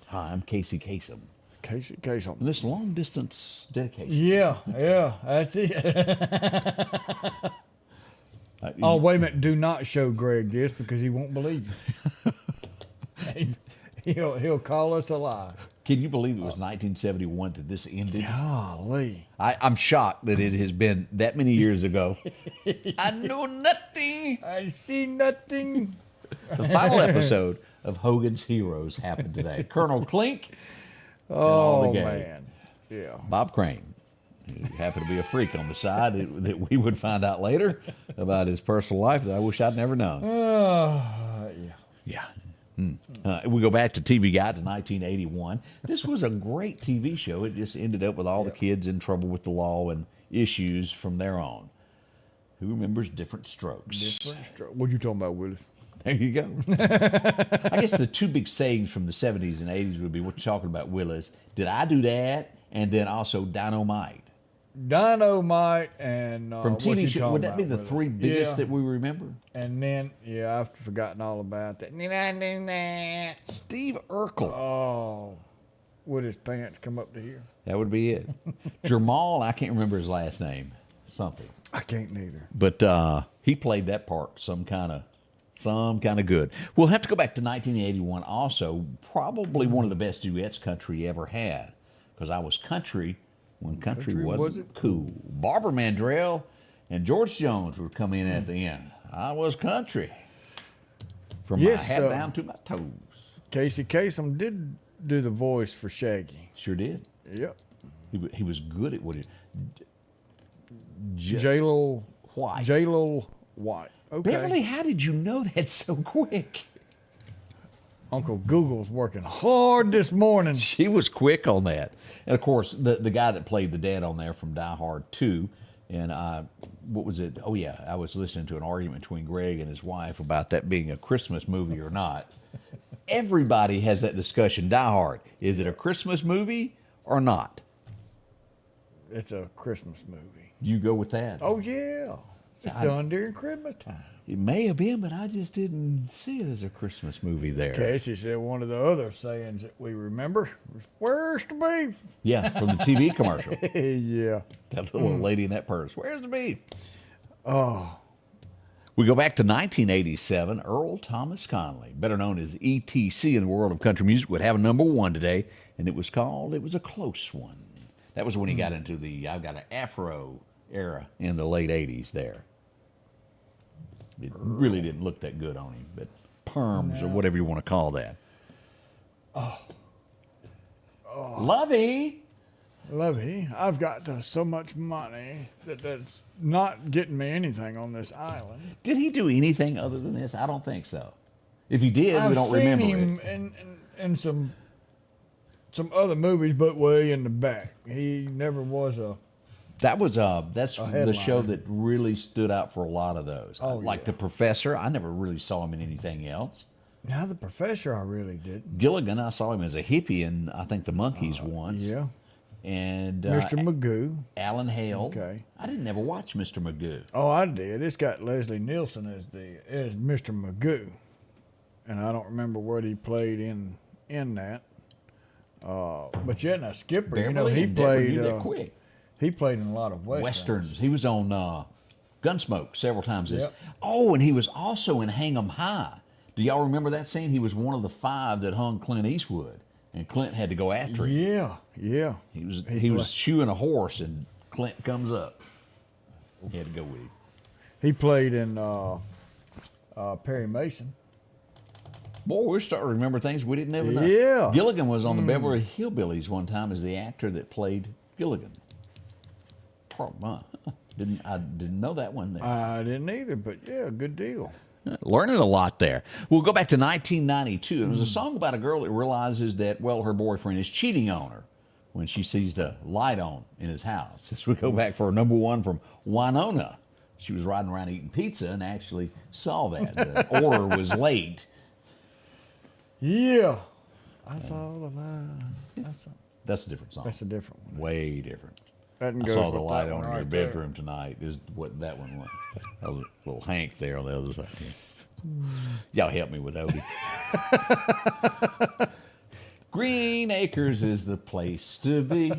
Hi, I'm Casey Kasem. Casey Kasem. And this long distance dedication. Yeah, that's it. Oh, wait a minute. Do not show Greg this because he won't believe you. He'll call us a lie. Can you believe it was 1971 that this ended? Golly. I'm shocked that it has been that many years ago. I know nothing. I see nothing. The final episode of Hogan's Heroes happened today. Colonel Clerk and all the gang. Man. Yeah. Bob Crane, who happened to be a freak on the side that we would find out later about his personal life that I wish I'd never known. Yeah. We go back to TV Guide to 1981. This was a great TV show. It just ended up with all the kids in trouble with the law and issues from there on. Who remembers Different Strokes? What you talking about, Willis? There you go. I guess the two big sayings from the 70s and 80s would be what you're talking about, Willis. Did I do that? And then also Dynamite. Dynamite and from TV show. Would that be the Willis? three biggest that we remember? And then, I've forgotten all about that. Steve Urkel. Oh, would his pants come up to here? That would be it. Jamal, I can't remember his last name. Something. I can't neither. But he played that part some kind of good. We'll have to go back to 1981 also. Probably one of the best duets country ever had. Because I was country when country wasn't cool. Barbara Mandrell and George Jones would come in at the end. I was country. From my hat down to my toes. Casey Kasem did do the voice for Shaggy. Sure did. Yep. He was good at what he... J-Lo White. J-Lo White. Okay. Beverly, how did you know that so quick? Uncle Google's working hard this morning. She was quick on that. And, of course, the guy that played the dad on there from Die Hard 2, and what was it? Oh, yeah, I was listening to an argument between Greg and his wife about that being a Christmas movie or not. Everybody has that discussion. Die Hard, is it a Christmas movie or not? It's a Christmas movie. You go with that? Oh, yeah. It's done during Christmas time. It may have been, but I just didn't see it as a Christmas movie there. Casey said one of the other sayings that we remember was, "Where's the beef?" Yeah, from the TV commercial. Yeah. That little lady in that purse. Where's the beef? Oh. We go back to 1987. Earl Thomas Conley, better known as ETC in the world of country music, would have a #1 today, and it was a close one. That was when he got into the I've got an afro era in the late 80s there. It really didn't look that good on him, but perms or whatever you want to call that. Lovey, I've got so much money that's not getting me anything on this island. did he do anything other than this? I don't think so. If he did, we don't I've seen remember him it. in some other movies, but way in the back. He never was a... That's the headliner. show that really stood out for a lot of those. Oh, like yeah. The Professor, I never really saw him in anything else. Now, The Professor, I really didn't. Gilligan, I saw him as a hippie in, I think, The Monkees once. Yeah. And Mr. Magoo. Alan Hale. Okay. I didn't ever watch Mr. Magoo. Oh, I did. It's got Leslie Nielsen as Mr. Magoo, and I don't remember what he played in that. But yeah, now Skipper, Beverly he and Deborah played. knew that quick. He played in a lot of Westerns. He was on Gunsmoke several times. Yep. Oh, and he was also in Hang 'em High. Do y'all remember that scene? He was one of the 5 that hung Clint Eastwood, and Clint had to go after him. Yeah. He was shoeing a horse, and Clint comes up. He had to go with him. He played in Perry Mason. Boy, we're starting to remember things we didn't ever know. Yeah. Gilligan was on the Beverly Hillbillies one time as the actor that played Gilligan. I didn't know that one there. I didn't either, but yeah, good deal. Learning a lot there. We'll go back to 1992. It was a song about a girl that realizes that, well, her boyfriend is cheating on her when she sees the light on in his house. As we go back for number one from Winona. She was riding around eating pizza and actually saw that. The order was late. Yeah. I saw the light. That's a different song. That's a different one. Way different. That I goes saw the with light that on one in your right there. bedroom tonight is what that one was. That was a little Hank there on the other side. Y'all help me with Odie. Green Acres is the place to be.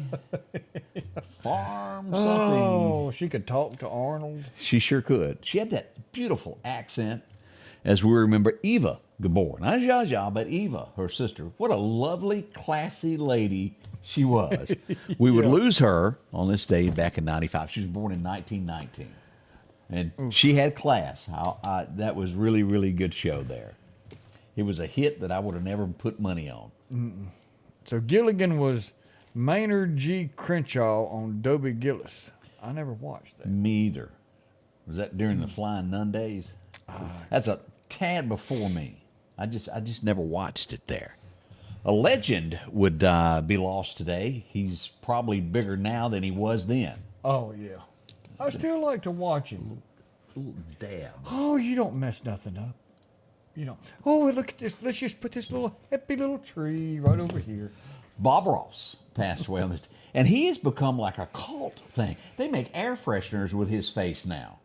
Farm something. Oh, she could talk to Arnold. She sure could. She had that beautiful accent. As we remember, Eva Gabor. Not Zsa Zsa, but Eva, her sister. What a lovely, classy lady she was. We would lose her on this day back in 95. She was born in 1919. And she had class. That was really, really good show there. It was a hit that I would have never put money on. So Gilligan was Maynard G. Crenshaw on Dobie Gillis. I never watched that. Me either. Was that during the Flying Nun days? That's a tad before me. I just never watched it there. A legend would be lost today. He's probably bigger now than he was then. Oh, yeah. I still like to watch him. Ooh, dab. Oh, you don't mess nothing up. You don't. Oh, look at this. Let's just put this little happy little tree right over here. Bob Ross passed away on this, and he has become like a cult thing. They make air fresheners with his face now.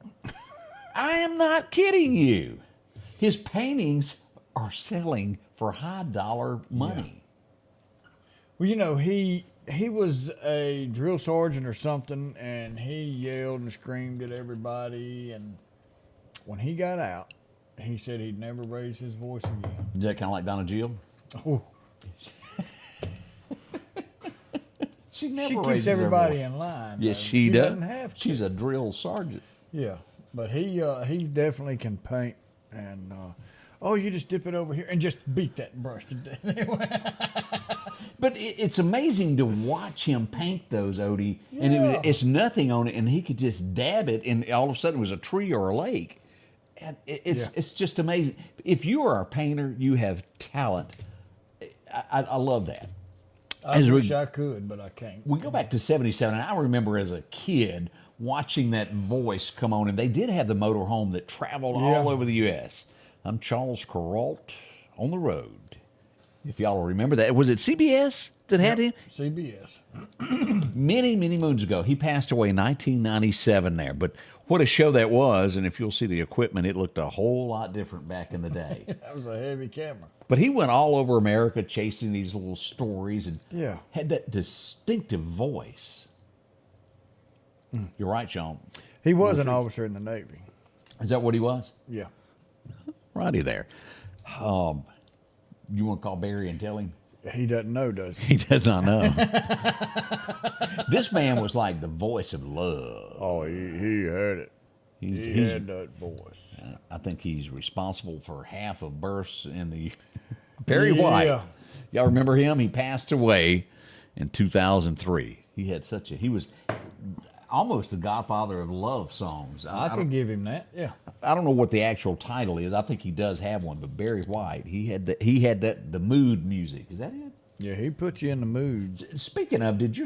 I am not kidding you. His paintings are selling for high dollar money. Yeah. Well, you know, he was a drill sergeant or something, and he yelled and screamed at everybody. And when he got out, he said he'd never raise his voice again. Is that kind of like Donna Jill? Oh. She never She keeps raises her everybody voice. in line. Yes, though. she does. Doesn't have to. She's a drill sergeant. Yeah, but he definitely can paint. And you just dip it over here and just beat that brush to death. But it's amazing to watch him paint those, Odie. Yeah. And it's nothing on it, and he could just dab it, and all of a sudden it was a tree or a lake. And it's just amazing. If you are a painter, you have talent. I love that. I wish I could, but I can't. We go back to 77, and I remember as a kid watching that voice come on, and they did have the motorhome that traveled all over the U.S. I'm Charles Kuralt on the road. If y'all remember that. Was it CBS that had him? CBS. Many, many moons ago. He passed away in 1997 there. But what a show that was, and if you'll see the equipment, it looked a whole lot different back in the day. That was a heavy camera. But he went all over America chasing these little stories and Yeah. had that distinctive voice. You're right, Sean. He was an officer in the Navy. Is that what he was? Yeah. Righty there. You want to call Barry and tell him? He doesn't know, does he? He does not know. This man was like the voice of love. Oh, he had it. He had that voice. I think he's responsible for half of births in the Barry White. Y'all remember him? He passed away in 2003. He was almost the godfather of love songs. I could give him that. Yeah. I don't know what the actual title is. I think he does have one, but Barry White, he had the mood music. Is that it? Yeah, he put you in the mood. Speaking of, did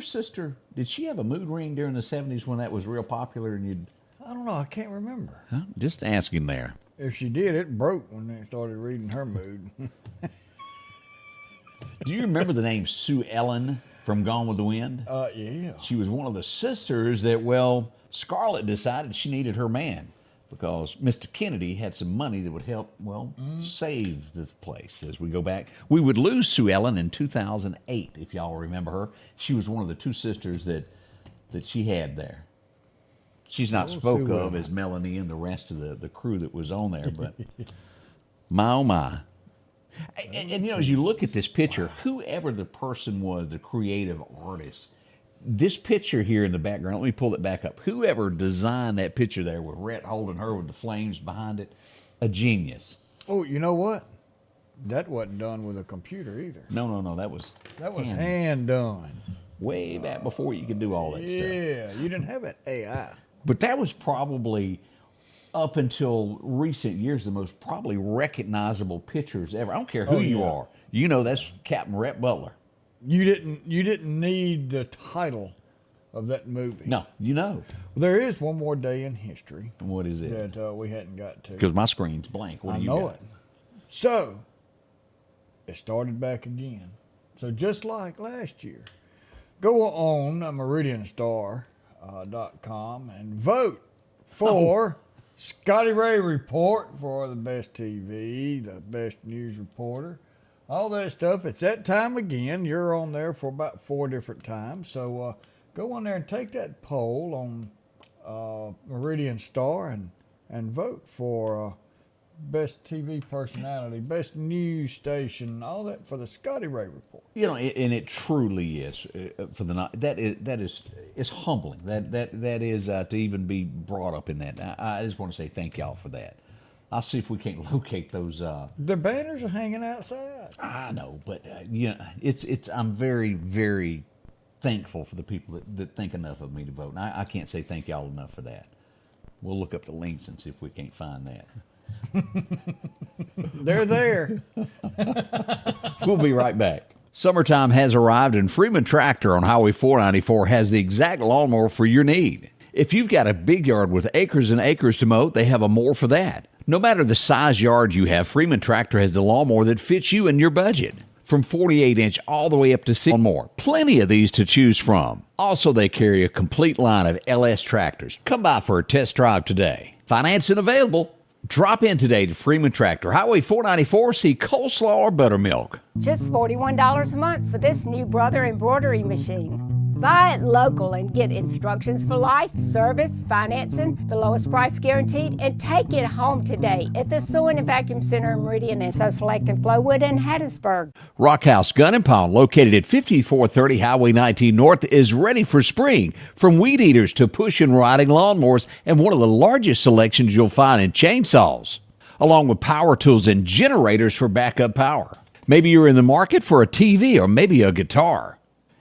she have a mood ring during the 70s when that was real popular and you'd... I don't know. I can't remember. Huh? Just asking there. If she did, it broke when they started reading her mood. Do you remember the name Sue Ellen from Gone with the Wind? Yeah. She was one of the sisters that, Scarlett decided she needed her man because Mr. Kennedy had some money that would help, save this place. As we go back, we would lose Sue Ellen in 2008, if y'all remember her. She was one of the two sisters that she had there. She's not spoke of as Melanie and the rest of the crew that was on there, but my oh my. And as you look at this picture, whoever the person was, the creative artist, this picture here in the background, let me pull it back up. Whoever designed that picture there with Rhett holding her with the flames behind it, a genius. Oh, you know what? That wasn't done with a computer either. No, that was hand done. way back before you could do all that stuff. Yeah, you didn't have that AI. But that was probably, up until recent years, the most probably recognizable pictures ever. I don't care who you are. You know that's Captain Rhett Butler. You didn't need the title of that movie. No, you know. There is one more day in history. What is it? That we hadn't got to. Because my screen's blank. What do you know got? it. So, it started back again. So just like last year, go on meridianstar.com and vote for Scotty Ray Report for the best TV, the best news reporter, all that stuff. It's that time again. You're on there for about 4 different times. So go on there and take that poll on Meridian Star and vote for best TV personality, best news station, all that for the Scotty Ray Report. You know, and it truly is for the that is it's humbling. That is to even be brought up in that. I just want to say thank y'all for that. I'll see if we can't locate those. The banners are hanging outside. I know, but it's. I'm very, very thankful for the people that think enough of me to vote. And I can't say thank y'all enough for that. We'll look up the links and see if we can't find that. They're there. We'll be right back. Summertime has arrived, and Freeman Tractor on Highway 494 has the exact lawnmower for your need. If you've got a big yard with acres and acres to mow, they have a mower for that. No matter the size yard you have, Freeman Tractor has the lawnmower that fits you and your budget. From 48-inch all the way up to 6 or more. Plenty of these to choose from. Also, they carry a complete line of LS tractors. Come by for a test drive today. Financing available. Drop in today to Freeman Tractor, Highway 494, see coleslaw or buttermilk. Just $41 a month for this new Brother embroidery machine. Buy it local and get instructions for life, service, financing, the lowest price guaranteed, and take it home today at the Sewing and Vacuum Center in Meridian and Select in Flowood and Hattiesburg. Rockhouse Gun and Pound, located at 5430 Highway 19 North, is ready for spring. From weed eaters to push and riding lawnmowers, and one of the largest selections you'll find in chainsaws, along with power tools and generators for backup power. Maybe you're in the market for a TV or maybe a guitar.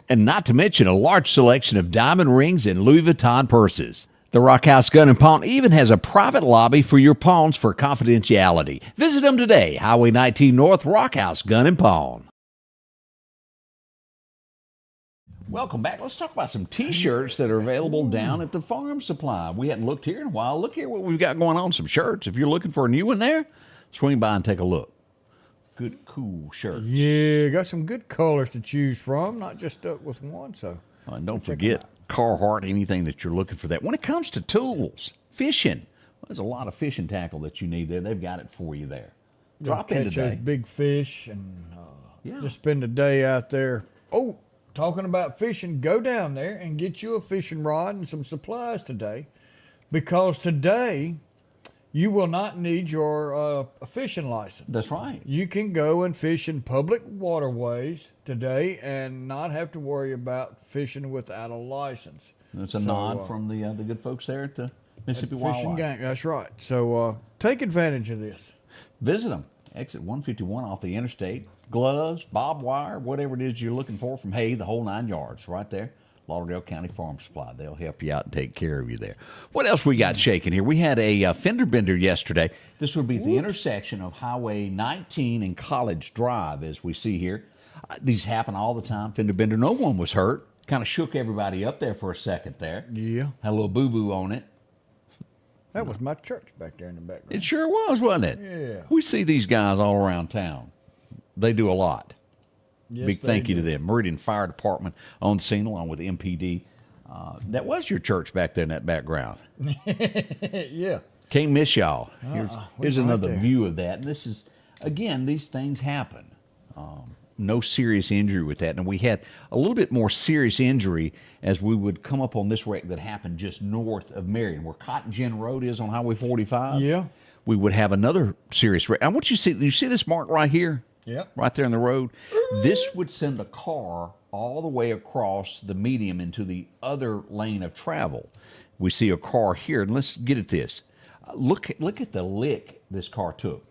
And not to mention a large selection of diamond rings and Louis Vuitton purses. The Rockhouse Gun and Pawn even has a private lobby for your pawns for confidentiality. Visit them today, Highway 19 North, Rockhouse Gun and Pawn. Welcome back. Let's talk about some T-shirts that are available down at the Farm Supply. We hadn't looked here in a while. Look here what we've got going on, some shirts. If you're looking for a new one there, swing by and take a look. Good, cool shirts. Yeah, got some good colors to choose from, not just stuck with one. So, and don't forget Carhartt, anything that you're looking for that. When it comes to tools, fishing, there's a lot of fishing tackle that you need there. They've got it for you there. Drop in catch today. those big fish and just spend a day out there. Oh, talking about fishing, go down there and get you a fishing rod and some supplies today, because today you will not need your fishing license. That's right. You can go and fish in public waterways today and not have to worry about fishing without a license. That's a nod from the good folks there at the Mississippi Fishing Wildlife. Gang. That's right. So take advantage of this. Visit them. Exit 151 off the interstate. Gloves, barbed wire, whatever it is you're looking for, from hay, the whole 9 yards, right there. Lauderdale County Farm Supply. They'll help you out and take care of you there. What else we got shaking here? We had a fender bender yesterday. This would be the intersection of Highway 19 and College Drive, as we see here. These happen all the time. Fender bender. No one was hurt. Kind of shook everybody up there for a second there. Yeah. Had a little boo-boo on it. That was my church back there in the background. It sure was, wasn't it? Yeah. We see these guys all around town. They do a lot. Yes, Big thank you do. to them. Meridian Fire Department on scene along with MPD. That was your church back there in that background. Yeah. Can't miss y'all. Here's right another there. view of that. And this is, again, these things happen. No serious injury with that. And we had a little bit more serious injury as we would come up on this wreck that happened just north of Meridian, where Cotton Gin Road is on Highway 45. Yeah. We would have another serious wreck. I want you to see this mark right here? Yep. Right there in the road. This would send a car all the way across the median into the other lane of travel. We see a car here, and let's get at this. Look at the lick this car took.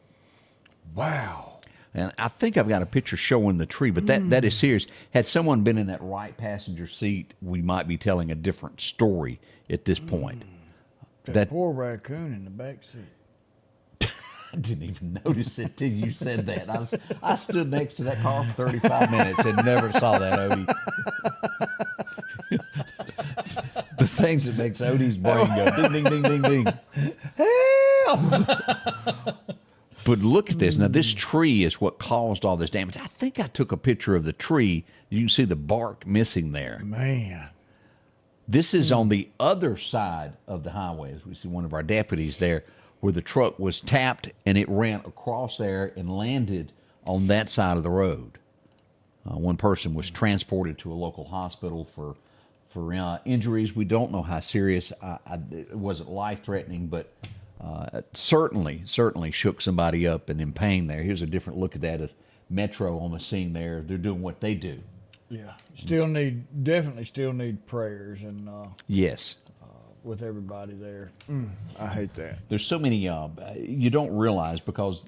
Wow. And I think I've got a picture showing the tree, but that is serious. Had someone been in that right passenger seat, we might be telling a different story at this point. That poor raccoon in the back seat. I didn't even notice it till you said that. I stood next to that car for 35 minutes and never saw that, Odie. The things that makes Odie's brain go ding, ding, ding, ding, ding. Help! But look at this. Now, this tree is what caused all this damage. I think I took a picture of the tree. You can see the bark missing there. Man. This is on the other side of the highway, as we see one of our deputies there, where the truck was tapped and it ran across there and landed on that side of the road. One person was transported to a local hospital for injuries. We don't know how serious. It wasn't life-threatening, but certainly shook somebody up and in pain there. Here's a different look at that at Metro on the scene there. They're doing what they do. Yeah. Definitely still need prayers and yes. With everybody there. I hate that. There's so many you don't realize, because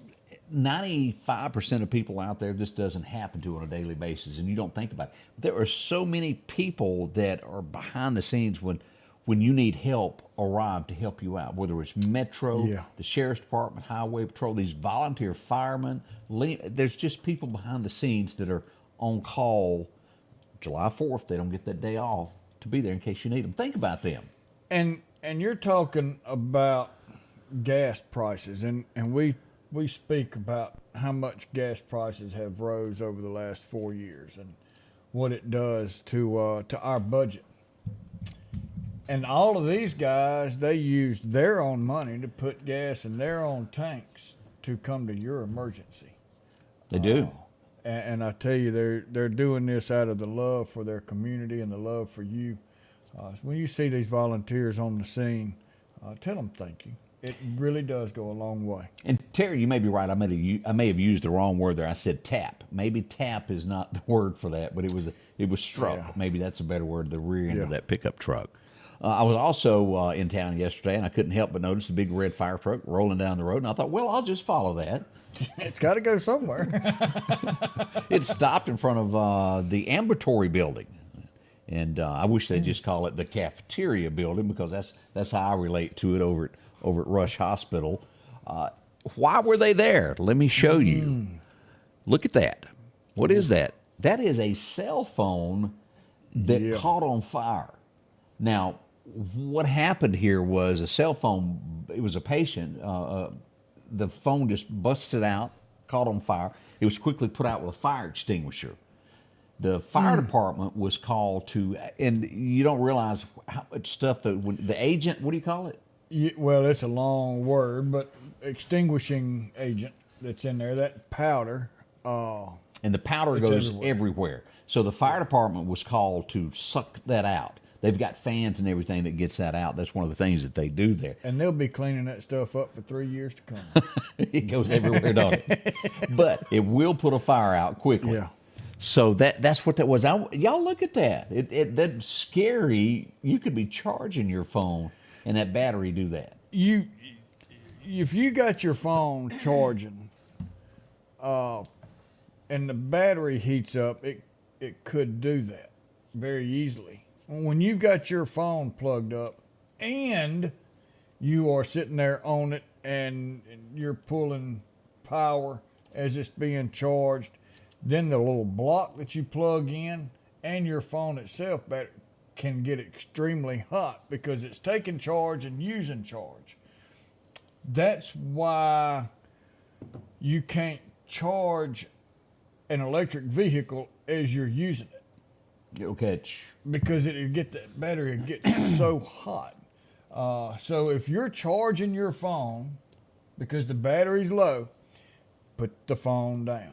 95% of people out there, this doesn't happen to on a daily basis, and you don't think about it. There are so many people that are behind the scenes when you need help arrive to help you out, whether it's Metro, the Sheriff's Department, Highway Patrol, these volunteer firemen. There's just people behind the scenes that are on call July 4th. They don't get that day off to be there in case you need them. Think about them. And you're talking about gas prices, and we speak about how much gas prices have rose over the last 4 years and what it does to our budget. And all of these guys, they use their own money to put gas in their own tanks to come to your emergency. They do. And I tell you, they're doing this out of the love for their community and the love for you. When you see these volunteers on the scene, tell them thank you. It really does go a long way. And Terry, you may be right. I may have used the wrong word there. I said tap. Maybe tap is not the word for that, but it was struck. Yeah. Maybe that's a better word. The rear end of that pickup truck. I was also in town yesterday, and I couldn't help but notice the big red fire truck rolling down the road. And I thought, well, I'll just follow that. It's got to go somewhere. It stopped in front of the ambulatory building. And I wish they'd just call it the cafeteria building, because that's how I relate to it over at Rush Hospital. Why were they there? Let me show you. Look at that. What is that? That is a cell phone that caught on fire. Now, what happened here was a cell phone, it was a patient, the phone just busted out, caught on fire. It was quickly put out with a fire extinguisher. The fire department was called to, and you don't realize how much stuff the agent, what do you call it? Well, it's a long word, but extinguishing agent that's in there, that powder. And the powder goes everywhere. So the fire department was called to suck that out. They've got fans and everything that gets that out. That's one of the things that they do there. And they'll be cleaning that stuff up for 3 years to come. It goes everywhere, don't it? But it will put a fire out quickly. Yeah. So that's what that was. Y'all look at that. That's scary. You could be charging your phone and that battery do that. If you got your phone charging, and the battery heats up, it could do that very easily. When you've got your phone plugged up and you are sitting there on it and you're pulling power as it's being charged, then the little block that you plug in and your phone itself can get extremely hot because it's taking charge and using charge. That's why you can't charge an electric vehicle as you're using it. It'll catch. Because that battery gets so hot. So if you're charging your phone because the battery's low, put the phone down.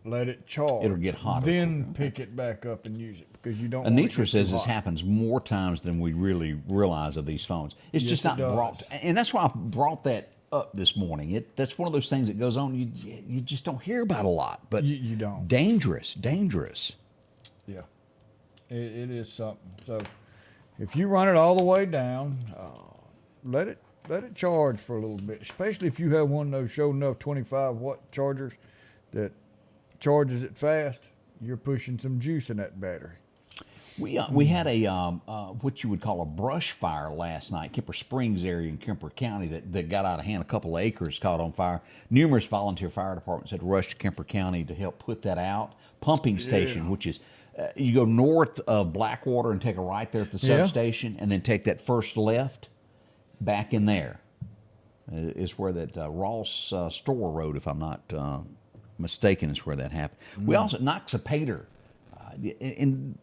Let it charge. It'll get hotter. Then pick it back up and use it because you don't. Anitra says this happens more times than we really realize of these phones. It's just not brought, and that's why I brought that up this morning. That's one of those things that goes on. You just don't hear about a lot, but you don't. Dangerous. Yeah, it is something. So if you run it all the way down, let it charge for a little bit. Especially if you have one of those show enough 25-watt chargers that charges it fast, you're pushing some juice in that battery. We had a what you would call a brush fire last night, Kemper Springs area in Kemper County that got out of hand. A couple of acres caught on fire. Numerous volunteer fire departments had rushed to Kemper County to help put that out. Pumping station, which is you go north of Blackwater and take a right there at the substation, and then take that first left back in there. Is where that Ross Store Road, if I'm not mistaken, is where that happened. We also Noxapater. And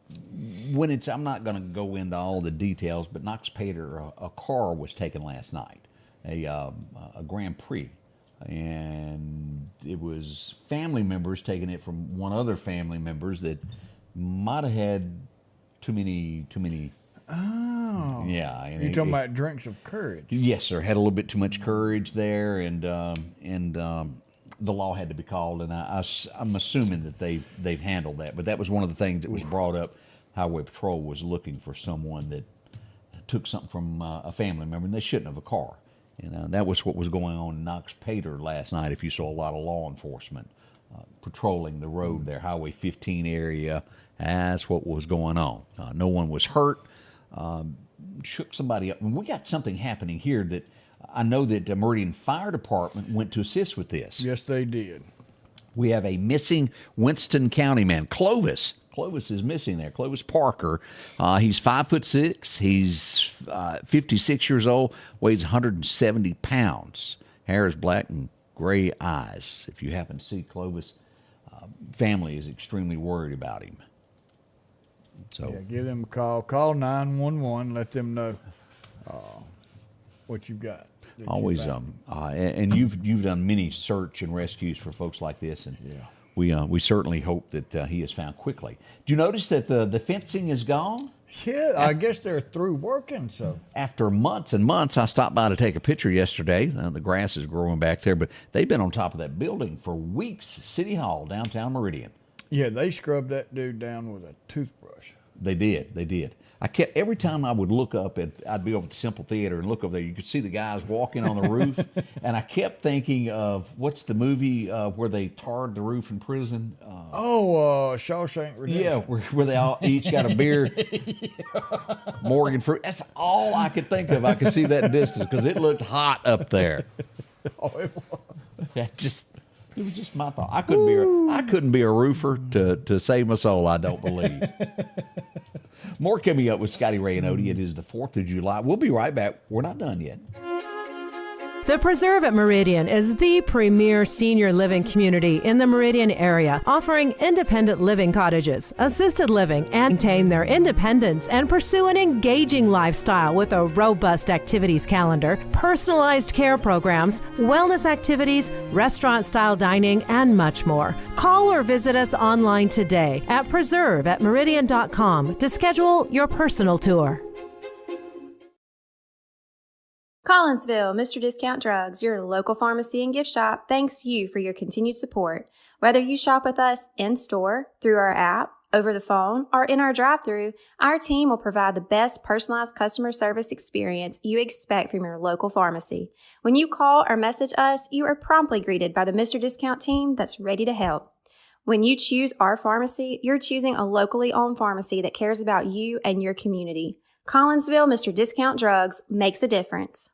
when it's, I'm not going to go into all the details, but Noxapater, a car was taken last night, a Grand Prix, and it was family members taking it from one other family members that might have had too many. Oh, yeah. And you're talking about drinks of courage. Yes, sir. Had a little bit too much courage there, and the law had to be called, and I'm assuming that they've handled that. But that was one of the things that was brought up. Highway Patrol was looking for someone that took something from a family member, and they shouldn't have a car. And that was what was going on in Noxapater last night. If you saw a lot of law enforcement patrolling the road there, Highway 15 area, that's what was going on. No one was hurt. Shook somebody up. And we got something happening here that I know that the Meridian Fire Department went to assist with this. Yes, they did. We have a missing Winston County man, Clovis. Clovis is missing there. Clovis Parker. He's 5'6". He's 56 years old. Weighs 170 pounds. Hair is black and gray eyes. If you happen to see Clovis, family is extremely worried about him. So yeah, give them a call. Call 911. Let them know what you've got. Always, and you've done many search and rescues for folks like this, and we certainly hope that he is found quickly. Do you notice that the fencing is gone? Yeah, I guess they're through working. So after months and months, I stopped by to take a picture yesterday. The grass is growing back there, but they've been on top of that building for weeks. City Hall, downtown Meridian. Yeah, they scrubbed that dude down with a toothbrush. They did. I kept, every time I would look up, I'd be over at the Simple Theater and look over there, you could see the guys walking on the roof, and I kept thinking of, what's the movie where they tarred the roof in prison? Shawshank Redemption. Yeah, where they all each got a beer. Morgan Fruit. That's all I could think of. I could see that distance because it looked hot up there. Oh, it was. It was just my thought. I couldn't be a roofer to save my soul, I don't believe. More coming up with Scotty Ray and Odie. It is the 4th of July. We'll be right back. We're not done yet. The Preserve at Meridian is the premier senior living community in the Meridian area, offering independent living cottages, assisted living, and maintain their independence and pursue an engaging lifestyle with a robust activities calendar, personalized care programs, wellness activities, restaurant-style dining, and much more. Call or visit us online today at preserveatmeridian.com to schedule your personal tour. Collinsville, Mr. Discount Drugs, your local pharmacy and gift shop, thanks you for your continued support. Whether you shop with us in-store, through our app, over the phone, or in our drive-thru, our team will provide the best personalized customer service experience you expect from your local pharmacy. When you call or message us, you are promptly greeted by the Mr. Discount team that's ready to help. When you choose our pharmacy, you're choosing a locally owned pharmacy that cares about you and your community. Collinsville, Mr. Discount Drugs makes a difference.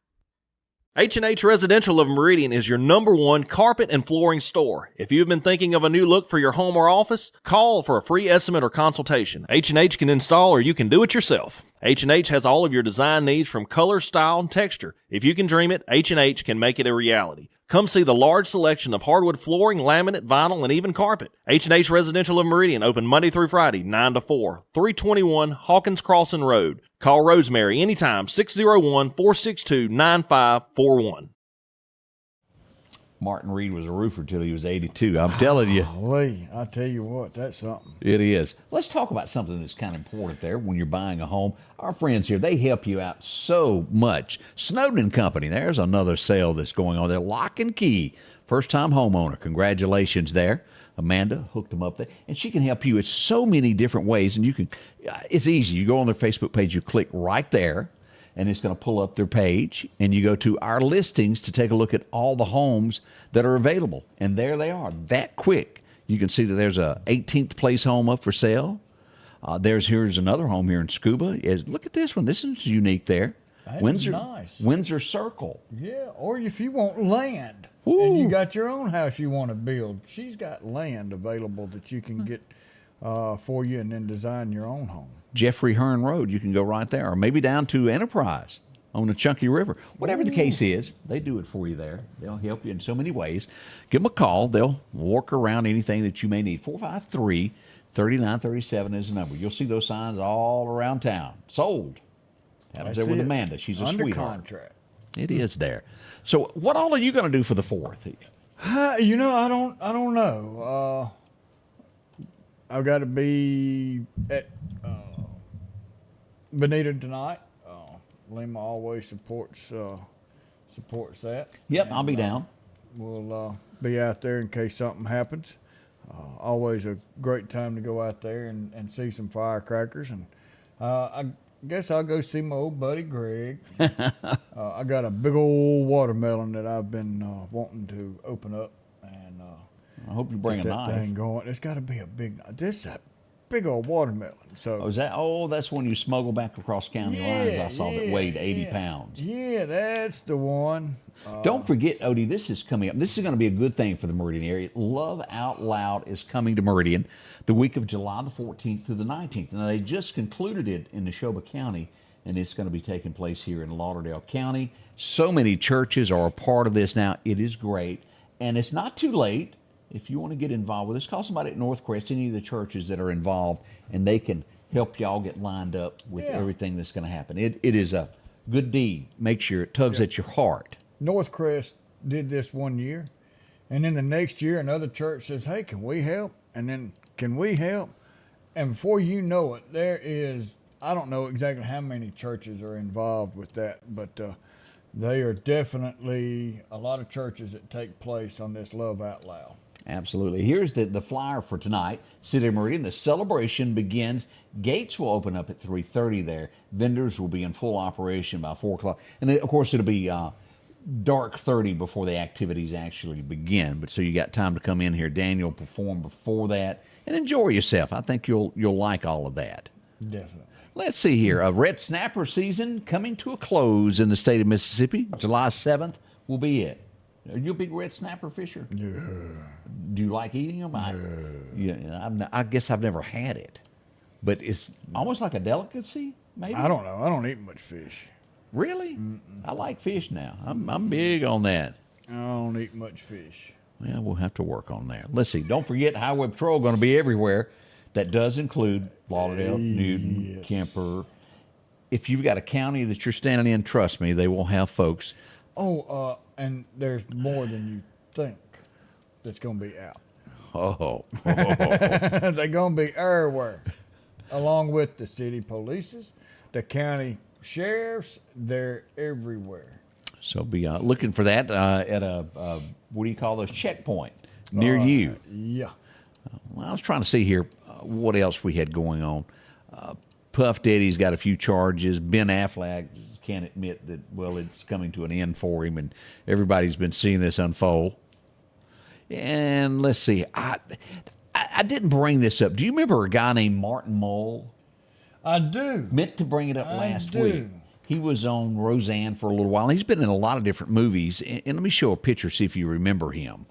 H&H Residential of Meridian is your #1 carpet and flooring store. If you've been thinking of a new look for your home or office, call for a free estimate or consultation. H&H can install or you can do it yourself. H&H has all of your design needs from color, style, and texture. If you can dream it, H&H can make it a reality. Come see the large selection of hardwood flooring, laminate, vinyl, and even carpet. H&H Residential of Meridian, open Monday through Friday, 9 to 4, 321 Hawkins Crossing Road. Call Rosemary anytime, 601-462-9541. Martin Reed was a roofer till he was 82. I'm telling you. Golly, I tell you what, that's something. It is. Let's talk about something that's kind of important there when you're buying a home. Our friends here, they help you out so much. Snowden & Company, there's another sale that's going on there. Lock and Key, first-time homeowner. Congratulations there. Amanda hooked them up there, and she can help you in so many different ways. And you can, it's easy. You go on their Facebook page, you click right there, and it's going to pull up their page, and you go to our listings to take a look at all the homes that are available. And there they are, that quick. You can see that there's a 18th place home up for sale. Here's another home here in Scuba. Look at this one. This is unique there. That's Windsor, nice. Windsor Circle. Yeah, or if you want land Ooh. and you got your own house you want to build, she's got land available that you can get for you and then design your own home. Jeffrey Hearn Road, you can go right there, or maybe down to Enterprise on the Chunky River. Whatever the case is, they do it for you there. They'll help you in so many ways. Give them a call. They'll work around anything that you may need. 453-3937 is the number. You'll see those signs all around town. Sold. Happens there with Amanda. She's a Under sweetheart. Contract. It is there. So what all are you going to do for the 4th? You know, I don't know. I've got to be at Benediction tonight. Lima always supports that. Yep, and, I'll be down. We'll be out there in case something happens. Always a great time to go out there and see some firecrackers. And I guess I'll go see my old buddy Greg. I got a big old watermelon that I've been wanting to open up, and I hope you bring a that knife. thing going. It's got to be a big. This is a big old watermelon. So that's when you smuggle back across county lines. I saw that weighed 80 pounds. Yeah, that's the one. Don't forget, Odie, this is coming up. This is going to be a good thing for the Meridian area. Love Out Loud is coming to Meridian the week of July the 14th through the 19th. Now, they just concluded it in Neshoba County, and it's going to be taking place here in Lauderdale County. So many churches are a part of this now. It is great, and it's not too late. If you want to get involved with this, call somebody at Northcrest, any of the churches that are involved, and they can help y'all get lined up with everything that's going to happen. It is a good deed. Make sure it tugs at your heart. Northcrest did this one year, and then the next year another church says, hey, can we help? And then, can we help? And before you know it, there is, I don't know exactly how many churches are involved with that, but they are definitely a lot of churches that take place on this Love Out Loud. Absolutely. Here's the flyer for tonight. City of Meridian, the celebration begins. Gates will open up at 3:30 there. Vendors will be in full operation by 4 o'clock. And then, of course, it'll be dark 30 before the activities actually begin. But so you got time to come in here. Daniel will perform before that and enjoy yourself. I think you'll like all of that. Definitely. Let's see here. A red snapper season coming to a close in the state of Mississippi. July 7th will be it. Are you a big red snapper fisher? Yeah. Do you like eating them? I guess I've never had it. But it's almost like a delicacy, maybe? I don't know. I don't eat much fish. Really? I like fish now. I'm big on that. I don't eat much fish. Well, we'll have to work on that. Let's see. Don't forget, Highway Patrol going to be everywhere. That does include Lauderdale, Newton, Kemper. If you've got a county that you're standing in, trust me, they will have folks. And there's more than you think that's going to be out. They're going to be everywhere, along with the city polices, the county sheriffs. They're everywhere. So be looking for that at a, what do you call those, checkpoint near you. Yeah. Well, I was trying to see here what else we had going on. Puff Daddy's got a few charges. Ben Affleck can't admit that, well, it's coming to an end for him, and everybody's been seeing this unfold. And let's see, I didn't bring this up. Do you remember a guy named Martin Mull? I do. Meant to bring it up last week. He was on Roseanne for a little while. He's been in a lot of different movies. And let me show a picture, see if you remember him.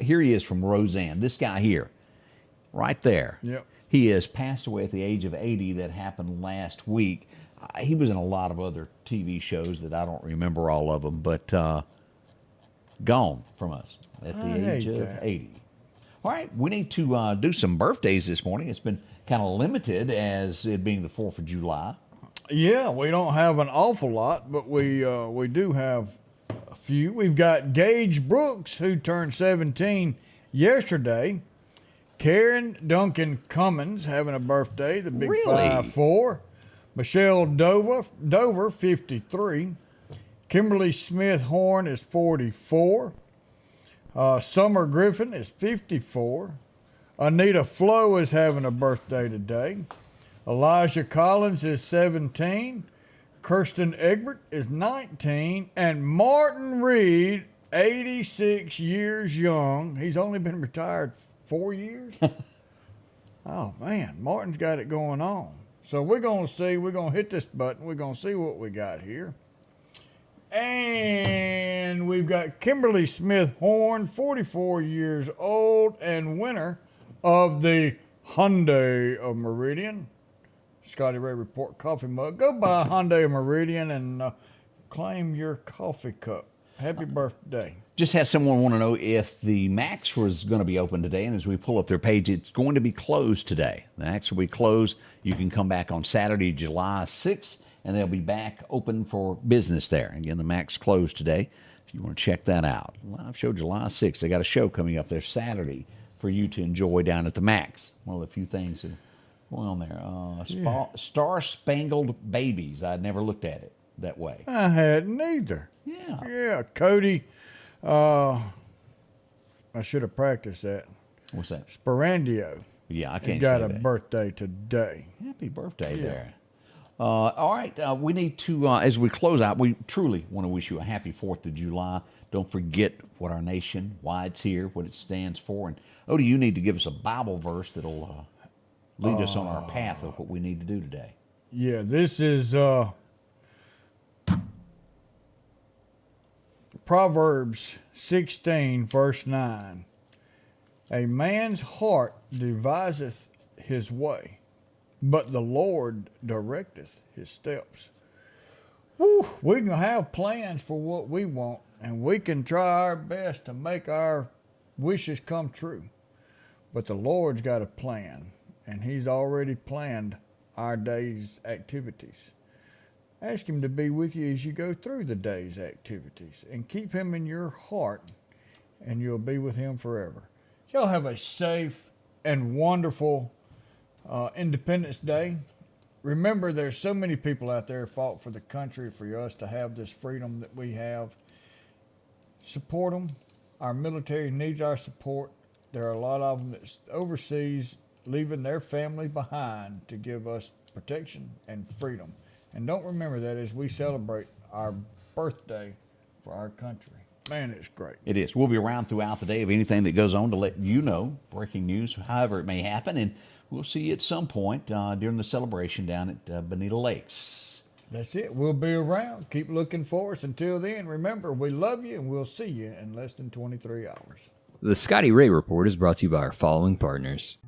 Here he is from Roseanne. This guy here, right there. Yep. He has passed away at the age of 80. That happened last week. He was in a lot of other TV shows that I don't remember all of them, but gone from us at the age of 80. All right, we need to do some birthdays this morning. It's been kind of limited as it being the 4th of July. Yeah, we don't have an awful lot, but we do have a few. We've got Gage Brooks, who turned 17 yesterday. Karen Duncan Cummins having a birthday, the big 5'4". Michelle Dover, 53. Kimberly Smith Horn is 44. Summer Griffin is 54. Anita Flo is having a birthday today. Elijah Collins is 17. Kirsten Egbert is 19. And Martin Reed, 86 years young. He's only been retired 4 years. Oh, man, Martin's got it going on. So we're going to hit this button. We're going to see what we got here. And we've got Kimberly Smith Horn, 44 years old and winner of the Hyundai of Meridian Scotty Ray Report coffee mug. Go buy a Hyundai of Meridian and claim your coffee cup. Happy birthday. Just had someone want to know if the Max was going to be open today, and as we pull up their page, it's going to be closed today. The Max will be closed. You can come back on Saturday, July 6th, and they'll be back open for business there. Again, the Max closed today. If you want to check that out. Live show July 6th. They got a show coming up there Saturday for you to enjoy down at the Max. One of the few things that going on there. Star Spangled Babies. I'd never looked at it that way. I hadn't either. Yeah. Yeah, Cody. I should have practiced that. What's that? Sporandio. Yeah, I can't say got that. a birthday today. Happy birthday there. All right, we need to, as we close out, we truly want to wish you a happy 4th of July. Don't forget what our nation, why it's here, what it stands for. And, Odie, you need to give us a Bible verse that'll lead us on our path of what we need to do today. Yeah, this is Proverbs 16, verse 9. A man's heart deviseth his way, but the Lord directeth his steps. Woo, we can have plans for what we want, and we can try our best to make our wishes come true. But the Lord's got a plan, and he's already planned our day's activities. Ask him to be with you as you go through the day's activities, and keep him in your heart, and you'll be with him forever. Y'all have a safe and wonderful Independence Day. Remember, there's so many people out there who fought for the country, for us to have this freedom that we have. Support them. Our military needs our support. There are a lot of them that's overseas, leaving their family behind to give us protection and freedom. And don't remember that as we celebrate our birthday for our country. Man, it's great. It is. We'll be around throughout the day of anything that goes on to let you know, breaking news, however it may happen. And we'll see you at some point during the celebration down at Bonita Lakes. That's it. We'll be around. Keep looking for us. Until then, remember, we love you, and we'll see you in less than 23 hours. The Scotty Ray Report is brought to you by our following partners.